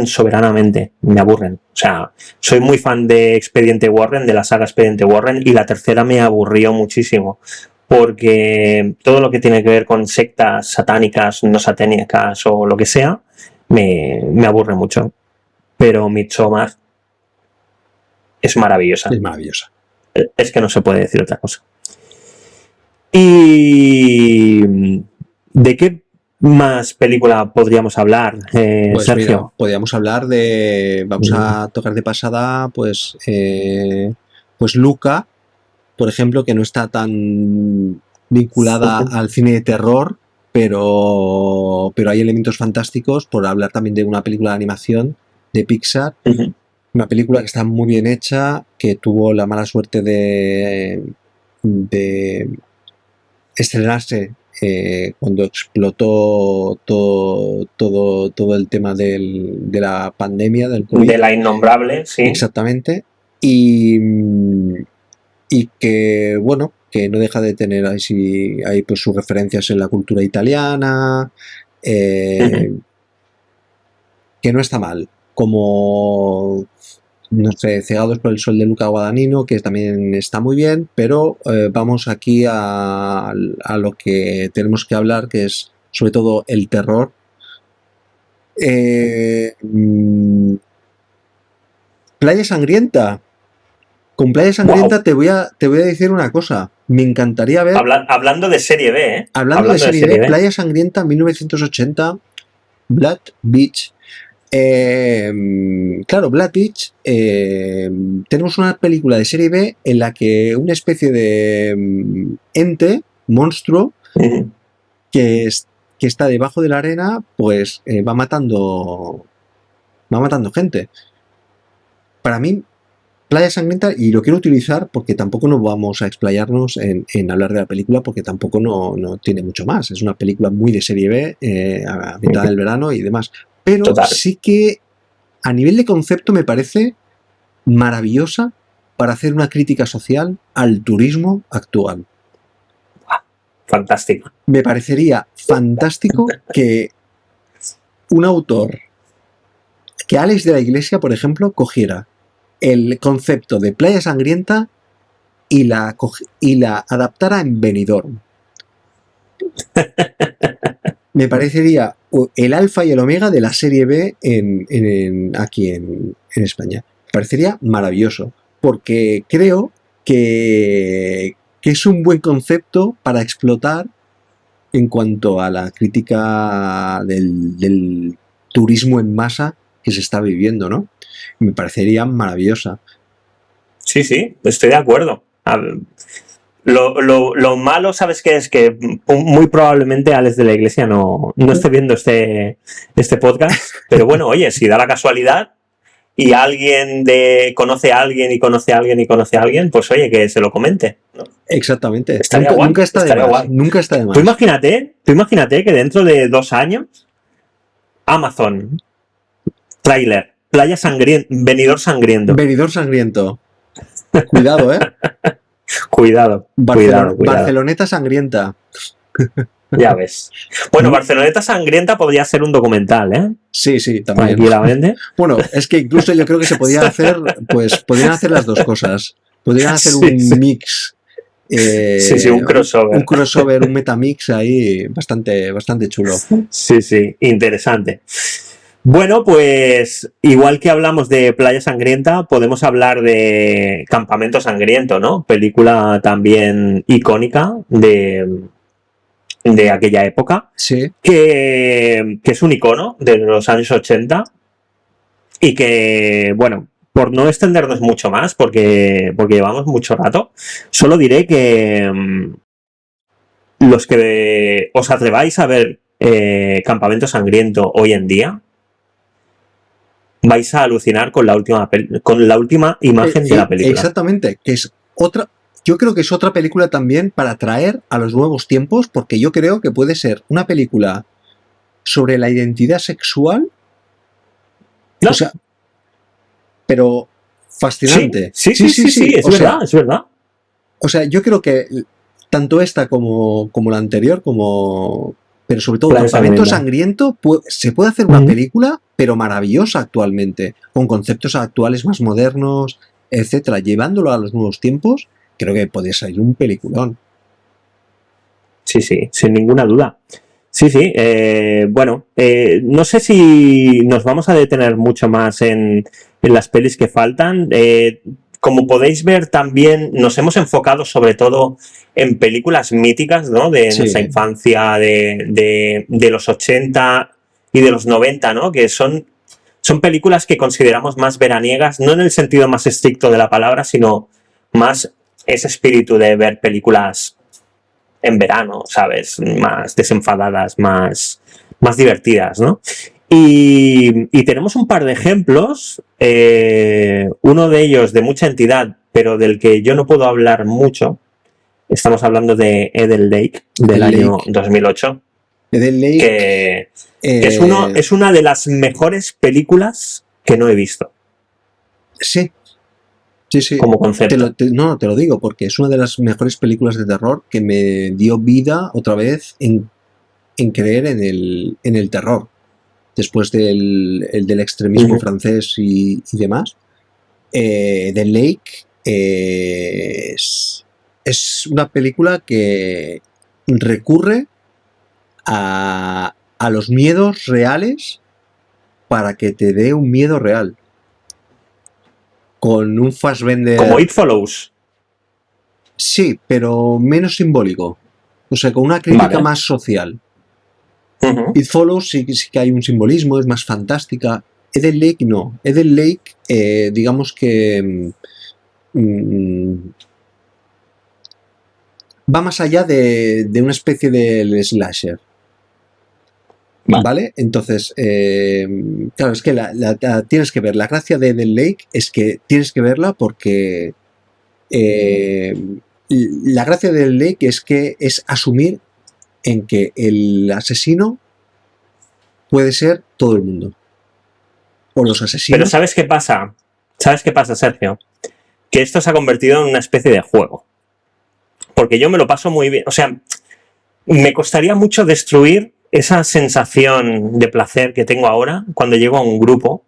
soberanamente, me aburren. O sea, soy muy fan de Expediente Warren, de la saga Expediente Warren, y la tercera me aburrió muchísimo, porque todo lo que tiene que ver con sectas satánicas, no satánicas o lo que sea, me aburre mucho. Pero Midsommar es maravillosa. Es maravillosa. Es que no se puede decir otra cosa. ¿Y de qué más película podríamos hablar, pues Sergio? Mira, podríamos hablar vamos a tocar de pasada, pues Luca, por ejemplo, que no está tan vinculada al cine de terror, pero hay elementos fantásticos, por hablar también de una película de animación de Pixar, Una película que está muy bien hecha, que tuvo la mala suerte de estrenarse cuando explotó todo el tema de la pandemia, del COVID. De la innombrable, sí. Exactamente. Y que, bueno, que no deja de tener ahí pues sus referencias en la cultura italiana, que no está mal. Como, no sé, Cegados por el sol de Luca Guadagnino, que también está muy bien, pero vamos aquí a lo que tenemos que hablar, que es sobre todo el terror. Playa Sangrienta. Con Playa Sangrienta Wow. te voy a decir una cosa. Me encantaría ver, Hablando de serie B, ¿eh? hablando de serie B, Playa Sangrienta 1980, Blood Beach. Claro, Blood Beach, tenemos una película de serie B en la que una especie de ente, monstruo, que está debajo de la arena, pues va matando gente. Para mí, Playa Sangrienta, y lo quiero utilizar porque tampoco nos vamos a explayarnos en hablar de la película, porque tampoco no tiene mucho más. Es una película muy de serie B, a mitad del verano y demás. Pero Total. sí que a nivel de concepto me parece maravillosa para hacer una crítica social al turismo actual. Fantástico. Me parecería fantástico que un autor, que Alex de la Iglesia, por ejemplo, cogiera el concepto de Playa Sangrienta y la adaptara en Benidorm. Me parecería el alfa y el omega de la serie B aquí en España. Me parecería maravilloso, porque creo que es un buen concepto para explotar en cuanto a la crítica del turismo en masa que se está viviendo, ¿no? Me parecería maravillosa. Sí, estoy de acuerdo. Lo malo, ¿sabes qué? Es que muy probablemente Alex de la Iglesia no esté viendo este podcast, pero bueno, oye, si da la casualidad y alguien conoce a alguien y conoce a alguien y conoce a alguien, pues oye, que se lo comente, ¿no? Exactamente. Estaría guay. Nunca está de más. Guay. Nunca está de más. Tú imagínate que dentro de 2 años Amazon, tráiler, Playa Sangrienta, Benidorm Sangriento. Benidorm Sangriento. Cuidado, ¿eh? Cuidado. Barceloneta Sangrienta. Ya ves. Bueno, Barceloneta Sangrienta podría ser un documental, ¿eh? Sí, también. Tranquilamente. Bueno, es que incluso yo creo que se podía hacer, pues podrían hacer las dos cosas. Podrían hacer un mix. Un crossover. Un crossover, un metamix ahí bastante chulo. Sí, interesante. Bueno, pues igual que hablamos de Playa Sangrienta, podemos hablar de Campamento Sangriento, ¿no? Película también icónica de aquella época. Sí. Que es un icono de los años 80 y que, bueno, por no extendernos mucho más, porque llevamos mucho rato, solo diré que los que os atreváis a ver Campamento Sangriento hoy en día, vais a alucinar con la última imagen de la película. Exactamente, que es otra. Yo creo que es otra película también para atraer a los nuevos tiempos, porque yo creo que puede ser una película sobre la identidad sexual. No. O sea, pero fascinante. Sí, es verdad. O sea, yo creo que tanto esta como la anterior, pero sobre todo Campamento Sangriento, se puede hacer una película, pero maravillosa actualmente, con conceptos actuales más modernos, etcétera, llevándolo a los nuevos tiempos. Creo que podría salir un peliculón. Sí, sin ninguna duda. Sí, bueno, no sé si nos vamos a detener mucho más en las pelis que faltan. Como podéis ver, también nos hemos enfocado sobre todo en películas míticas, ¿no? De nuestra infancia, de los 80 y de los 90, ¿no? Que son películas que consideramos más veraniegas, no en el sentido más estricto de la palabra, sino más ese espíritu de ver películas en verano, ¿sabes? Más desenfadadas, más divertidas, ¿no? Y tenemos un par de ejemplos Uno de ellos de mucha entidad, pero del que yo no puedo hablar mucho, estamos hablando de Eden Lake, del año 2008. Eden Lake, que es una de las mejores películas que no he visto. Sí. Como concepto. Te lo digo, porque es una de las mejores películas de terror que me dio vida otra vez en creer en el terror. Después del extremismo francés y demás. The Lake es una película que recurre a los miedos reales para que te dé un miedo real. Con un Fassbender... Como It Follows. Sí, pero menos simbólico. O sea, con una crítica más social. It Follows sí que hay un simbolismo, es más fantástica. Eden Lake no. Eden Lake, digamos que va más allá de una especie de slasher. ¿Vale? Entonces, claro, es que la tienes que ver. La gracia de Eden Lake es que tienes que verla porque la gracia de Eden Lake es que es asumir en que el asesino puede ser todo el mundo. O los asesinos. Pero ¿sabes qué pasa? ¿Sabes qué pasa, Sergio? Que esto se ha convertido en una especie de juego. Porque yo me lo paso muy bien. O sea, me costaría mucho destruir esa sensación de placer que tengo ahora cuando llego a un grupo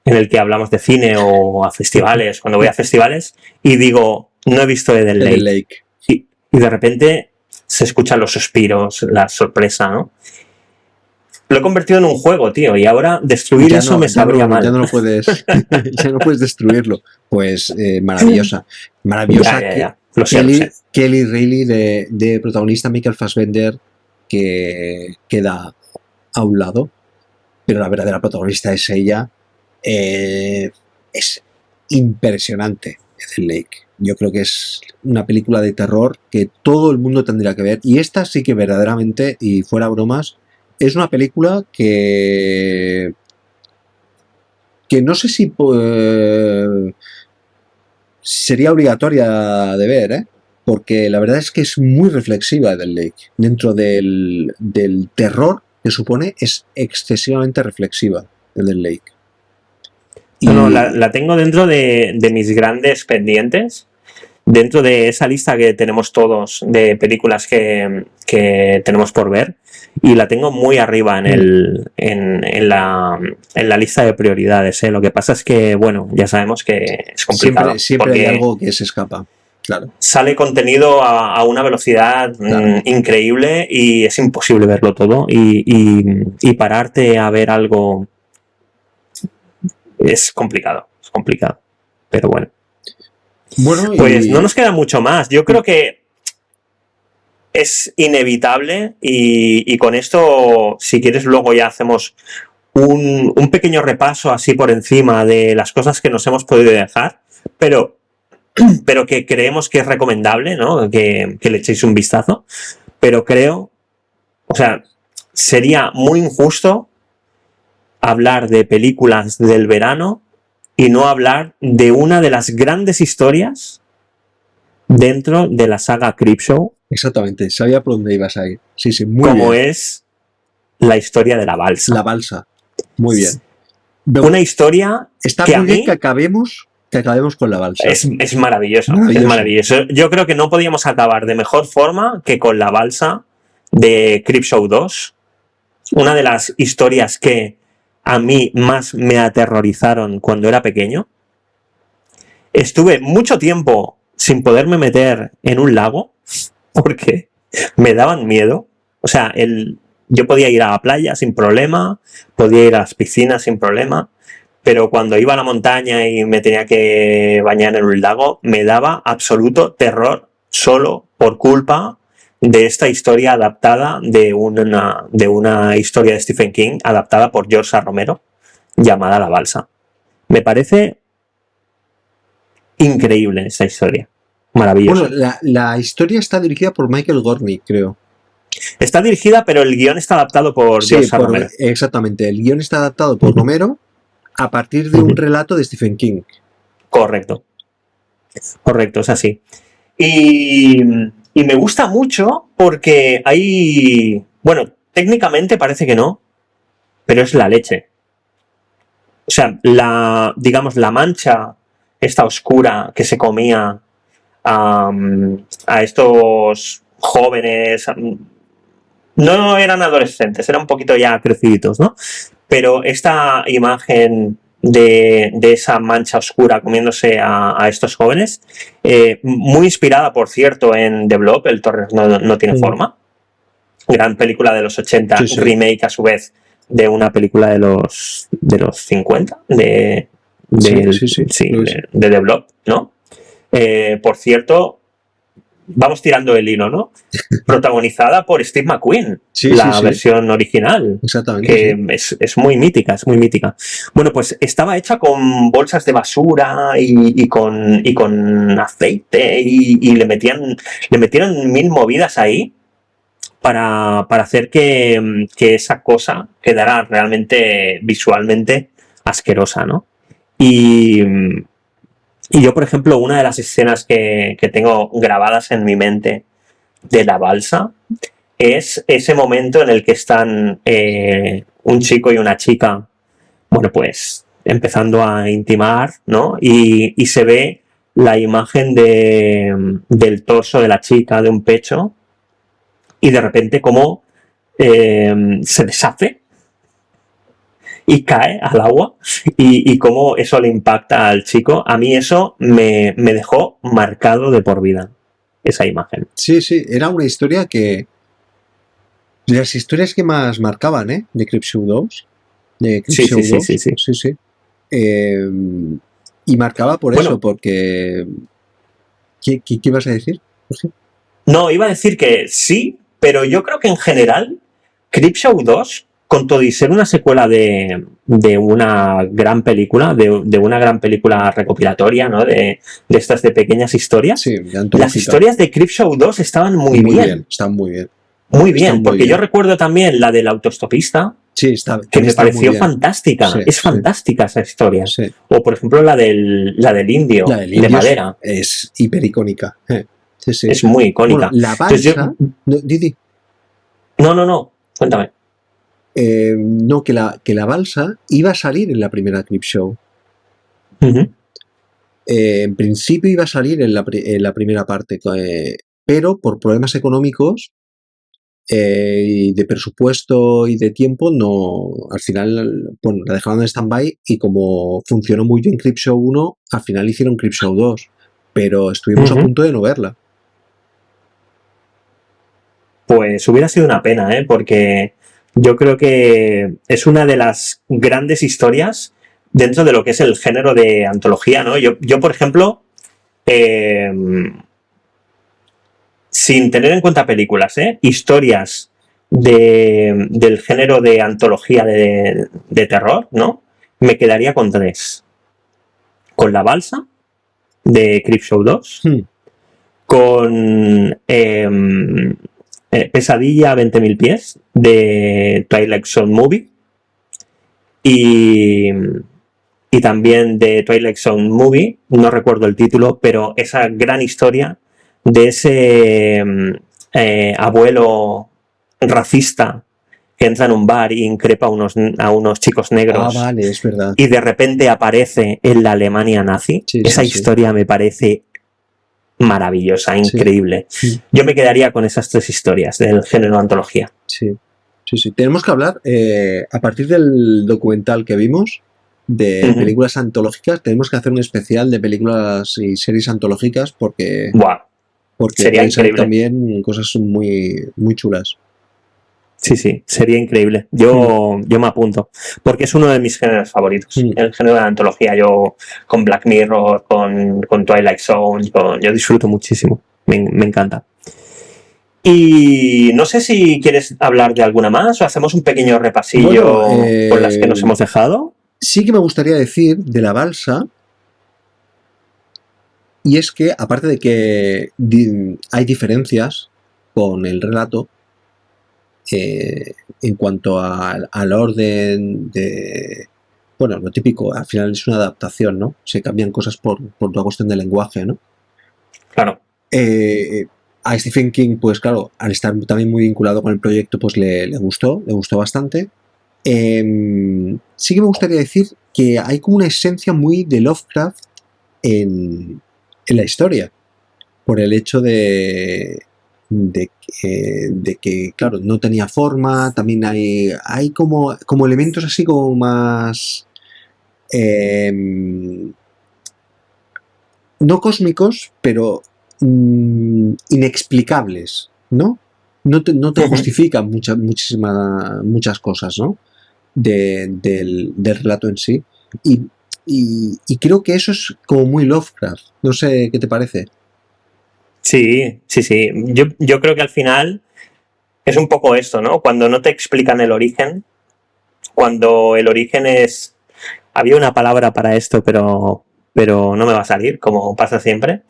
en el que hablamos de cine o a festivales, cuando voy a festivales y digo, no he visto Eden Lake. Y de repente se escuchan los suspiros, la sorpresa, ¿no? Lo he convertido en un juego, tío, y ahora destruir ya eso no, me sabría mal. Ya no lo puedes, ya no puedes destruirlo. Pues maravillosa. Maravillosa. Ya. Kelly Reilly de protagonista, Michael Fassbender, que queda a un lado, pero la verdadera protagonista es ella. Es impresionante Eden Lake. Yo creo que es una película de terror que todo el mundo tendría que ver, y esta sí que verdaderamente, y fuera bromas, es una película que no sé si sería obligatoria de ver, porque la verdad es que es muy reflexiva Eden Lake. Dentro del terror que supone, es excesivamente reflexiva Eden Lake. No, la tengo dentro de mis grandes pendientes, dentro de esa lista que tenemos todos de películas que tenemos por ver, y la tengo muy arriba en la lista de prioridades. Lo que pasa es que, bueno, ya sabemos que es complicado. Siempre hay algo que se escapa. Claro. Sale contenido a una velocidad increíble y es imposible verlo todo, y pararte a ver algo es complicado, pero bueno. Pues no nos queda mucho más. Yo creo que es inevitable y con esto, si quieres, luego ya hacemos un pequeño repaso así por encima de las cosas que nos hemos podido dejar, pero que creemos que es recomendable, ¿no? Que le echéis un vistazo. Pero creo, o sea, sería muy injusto hablar de películas del verano y no hablar de una de las grandes historias dentro de la saga Creepshow. Exactamente, sabía por dónde ibas a ir. Sí, muy como bien. Es la historia de la balsa. La balsa, muy bien. Una historia está que muy a bien mí que acabemos con la balsa. Es maravilloso, es maravilloso. Yo creo que no podíamos acabar de mejor forma que con la balsa de Creepshow 2. Una de las historias que a mí más me aterrorizaron cuando era pequeño. Estuve mucho tiempo sin poderme meter en un lago porque me daban miedo. O sea, yo podía ir a la playa sin problema, podía ir a las piscinas sin problema, pero cuando iba a la montaña y me tenía que bañar en un lago, me daba absoluto terror solo por culpa de esta historia adaptada de una historia de Stephen King adaptada por George A. Romero llamada La Balsa. Me parece increíble esta historia. Maravilloso. Bueno, la historia está dirigida por Michael Gornick, creo. Está dirigida, pero el guión está adaptado por George A. Romero. Exactamente, el guión está adaptado por Romero a partir de un relato de Stephen King. Correcto. Correcto, es así. Y me gusta mucho porque hay... Bueno, técnicamente parece que no, pero es la leche. O sea, digamos, la mancha esta oscura que se comía a estos jóvenes, no eran adolescentes, eran un poquito ya creciditos, ¿no? Pero esta imagen de esa mancha oscura comiéndose a estos jóvenes, muy inspirada, por cierto, en The Blob, El Torres no tiene forma, gran película de los 80, Sí, sí. remake a su vez de una película de los 50, de The Blob, ¿no? Por cierto, vamos tirando el hilo, ¿no? Protagonizada por Steve McQueen, la versión original. Exactamente. Que es muy mítica, es muy mítica. Bueno, pues estaba hecha con bolsas de basura y con aceite y le metieron 1000 movidas ahí para hacer que esa cosa quedara realmente visualmente asquerosa, ¿no? Y yo, por ejemplo, una de las escenas que tengo grabadas en mi mente de la balsa es ese momento en el que están un chico y una chica, bueno, pues empezando a intimar, ¿no? Y se ve la imagen del torso de la chica, de un pecho, y de repente como se deshace y cae al agua y cómo eso le impacta al chico. A mí eso me dejó marcado de por vida, esa imagen. Sí, era una historia que... Las historias que más marcaban, de Creepshow 2. De Creepshow 2. Sí. Y marcaba por eso, porque... ¿Qué ibas a decir? No, iba a decir que sí, pero yo creo que en general Creepshow 2, con todo y ser una secuela de una gran película, de una gran película recopilatoria, ¿no? De estas de pequeñas historias, las historias de Creepshow 2 estaban muy bien. Están muy bien. Muy bien, porque yo recuerdo también la del autostopista, que me pareció fantástica. Es fantástica esa historia. Sí. O, por ejemplo, la del indio, de madera. Es hipericónica. Sí. Es muy icónica. Bueno, la balsa... Didi. No, cuéntame. No, que la balsa iba a salir en la primera Creepshow. En principio iba a salir en la primera parte, pero por problemas económicos y de presupuesto y de tiempo, no, al final, bueno, la dejaron en stand-by y como funcionó muy bien Creepshow 1, al final hicieron Creepshow 2, pero estuvimos a punto de no verla. Pues hubiera sido una pena, porque yo creo que es una de las grandes historias dentro de lo que es el género de antología, ¿no? Yo por ejemplo, sin tener en cuenta películas, historias del género de antología de terror, ¿no? Me quedaría con 3. Con La Balsa, de Creepshow 2, con Pesadilla a 20.000 pies, de Twilight Zone Movie, y también de Twilight Zone Movie, no recuerdo el título, pero esa gran historia de ese abuelo racista que entra en un bar y increpa a unos chicos negros. Vale, es verdad. Y de repente aparece en la Alemania nazi. Esa historia me parece maravillosa, increíble. Sí. Yo me quedaría con esas 3 historias del género antología. Sí. Tenemos que hablar, a partir del documental que vimos, de películas antológicas, tenemos que hacer un especial de películas y series antológicas porque sería increíble. También cosas muy, muy chulas. Sí, sería increíble. Yo me apunto, porque es uno de mis géneros favoritos. El género de la antología, yo con Black Mirror, con Twilight Zone, yo disfruto muchísimo. Me encanta. Y no sé si quieres hablar de alguna más o hacemos un pequeño repasillo con las que nos hemos dejado. Sí que me gustaría decir de La Balsa, y es que, aparte de que hay diferencias con el relato, en cuanto al orden de bueno, lo típico, al final es una adaptación, ¿no? Se cambian cosas por una cuestión de lenguaje, ¿no? Claro. A Stephen King, pues claro, al estar también muy vinculado con el proyecto, pues le gustó bastante. Sí que me gustaría decir que hay como una esencia muy de Lovecraft en la historia, por el hecho de que, claro, no tenía forma, también hay como elementos así como más no cósmicos, pero inexplicables, ¿no? No te justifican muchas cosas, ¿no? Del relato en sí. Y creo que eso es como muy Lovecraft. No sé qué te parece. Sí. Yo creo que al final es un poco esto, ¿no? Cuando no te explican el origen, cuando el origen es... Había una palabra para esto, pero no me va a salir, como pasa siempre.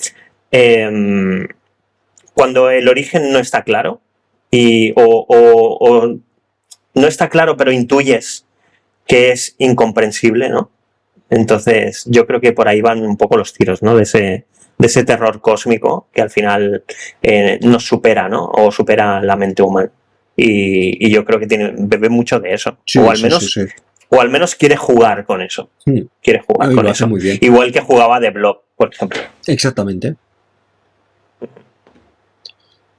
Cuando el origen no está claro o no está claro, pero intuyes que es incomprensible, ¿no? Entonces, yo creo que por ahí van un poco los tiros, ¿no? De ese terror cósmico que al final nos supera, ¿no? O supera la mente humana. Y yo creo que bebe mucho de eso. Sí, o al menos quiere jugar con eso. Quiere jugar y con lo hace eso. muy bien. Igual que jugaba de Blob, por ejemplo. Exactamente.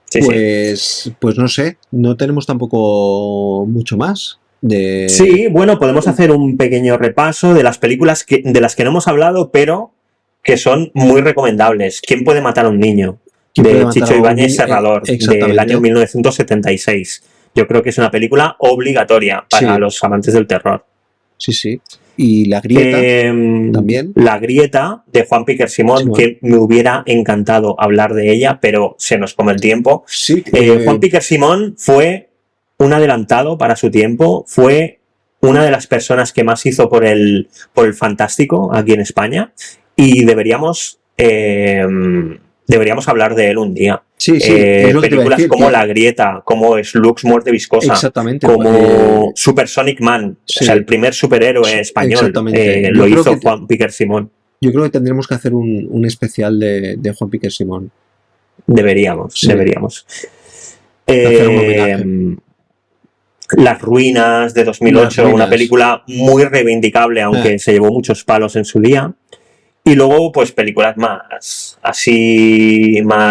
Sí, pues no sé, no tenemos tampoco mucho más. Sí, bueno, podemos hacer un pequeño repaso de las películas de las que no hemos hablado, pero que son muy recomendables. ¿Quién puede matar a un niño? De Chicho Ibáñez Serrador, del año 1976. Yo creo que es una película obligatoria para los amantes del terror. Sí. Y La Grieta también. La Grieta, de Juan Piquer Simón, que me hubiera encantado hablar de ella, pero se nos come el tiempo. Sí, Juan Piquer Simón fue un adelantado para su tiempo, fue una de las personas que más hizo por el fantástico aquí en España, y deberíamos hablar de él un día. Sí, es lo películas decir, como La Grieta, como Slux, Muerte Viscosa, exactamente, como Supersonic Man, o sea, el primer superhéroe español, lo hizo Juan Piquer Simón. Yo creo que tendremos que hacer un especial de Juan Piquer Simón. Deberíamos. Hacer un homenaje. Las Ruinas, de 2008, una película muy reivindicable, aunque se llevó muchos palos en su día. Y luego, pues, películas más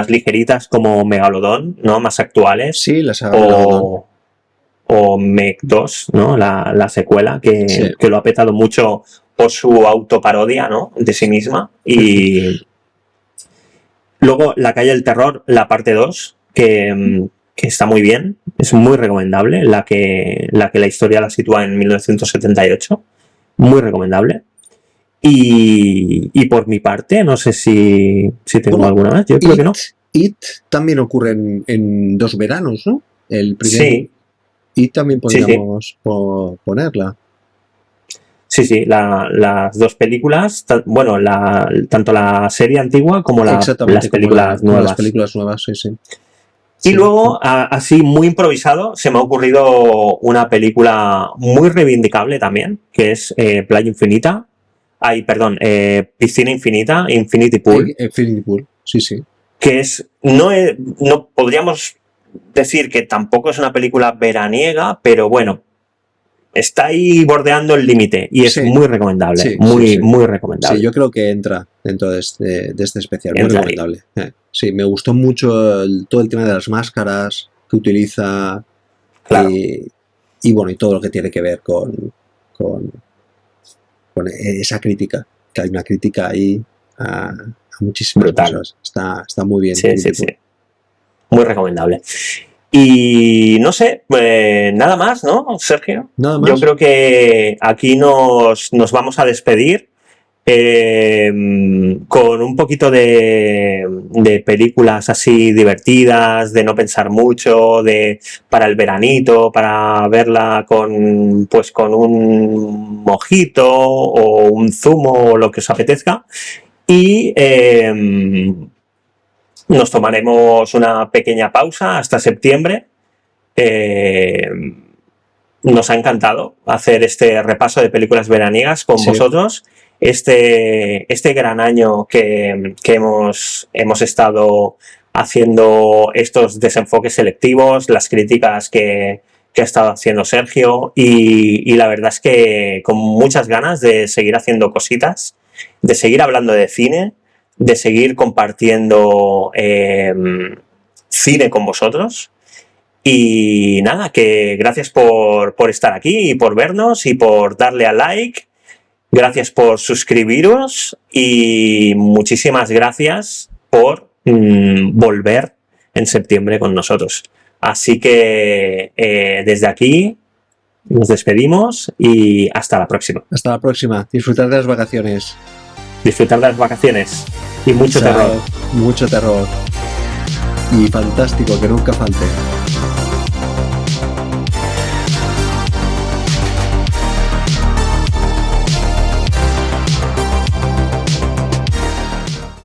ligeritas, como Megalodón, ¿no? Más actuales. Sí, la saga Megalodón. O Meg 2, ¿no? La secuela, que lo ha petado mucho por su autoparodia, ¿no? De sí misma. Y luego La Calle del Terror, la parte 2, que está muy bien, es muy recomendable, la que la historia la sitúa en 1978, muy recomendable. Y por mi parte, no sé si tengo alguna más, yo creo que no. It también ocurre en 2 veranos, ¿no? El primer. Sí. Y también podríamos ponerla. Sí, las 2 películas, bueno, tanto la serie antigua como las películas nuevas. Las películas nuevas, sí. Y luego, así muy improvisado, se me ha ocurrido una película muy reivindicable también, que es Playa Infinita. Piscina Infinita, Infinity Pool. Infinity Pool, sí. Que no podríamos decir que tampoco es una película veraniega, pero bueno, está ahí bordeando el límite y es muy recomendable, muy recomendable. Sí, yo creo que entra dentro de este especial, muy recomendable. Sí, me gustó mucho todo el tema de las máscaras que utiliza. Claro. Y bueno, y todo lo que tiene que ver con esa crítica, que hay una crítica ahí a muchísimas cosas. Está muy bien. Sí. Muy recomendable. Y no sé, nada más, ¿no, Sergio? Nada más. Yo creo que aquí nos vamos a despedir con un poquito de películas así divertidas, de no pensar mucho, para el veranito, para verla con un mojito o un zumo o lo que os apetezca. Y nos tomaremos una pequeña pausa hasta septiembre. nos ha encantado hacer este repaso de películas veraniegas con vosotros. Este gran año que hemos estado haciendo estos desenfoques selectivos, las críticas que ha estado haciendo Sergio, y la verdad es que con muchas ganas de seguir haciendo cositas, de seguir hablando de cine, de seguir compartiendo cine con vosotros. Y nada, que gracias por estar aquí y por vernos y por darle a like. Gracias por suscribiros y muchísimas gracias por volver en septiembre con nosotros. Así que desde aquí nos despedimos y hasta la próxima. Hasta la próxima. Disfrutar de las vacaciones. Disfrutar de las vacaciones y mucho terror. Mucho terror. Y fantástico, que nunca falte.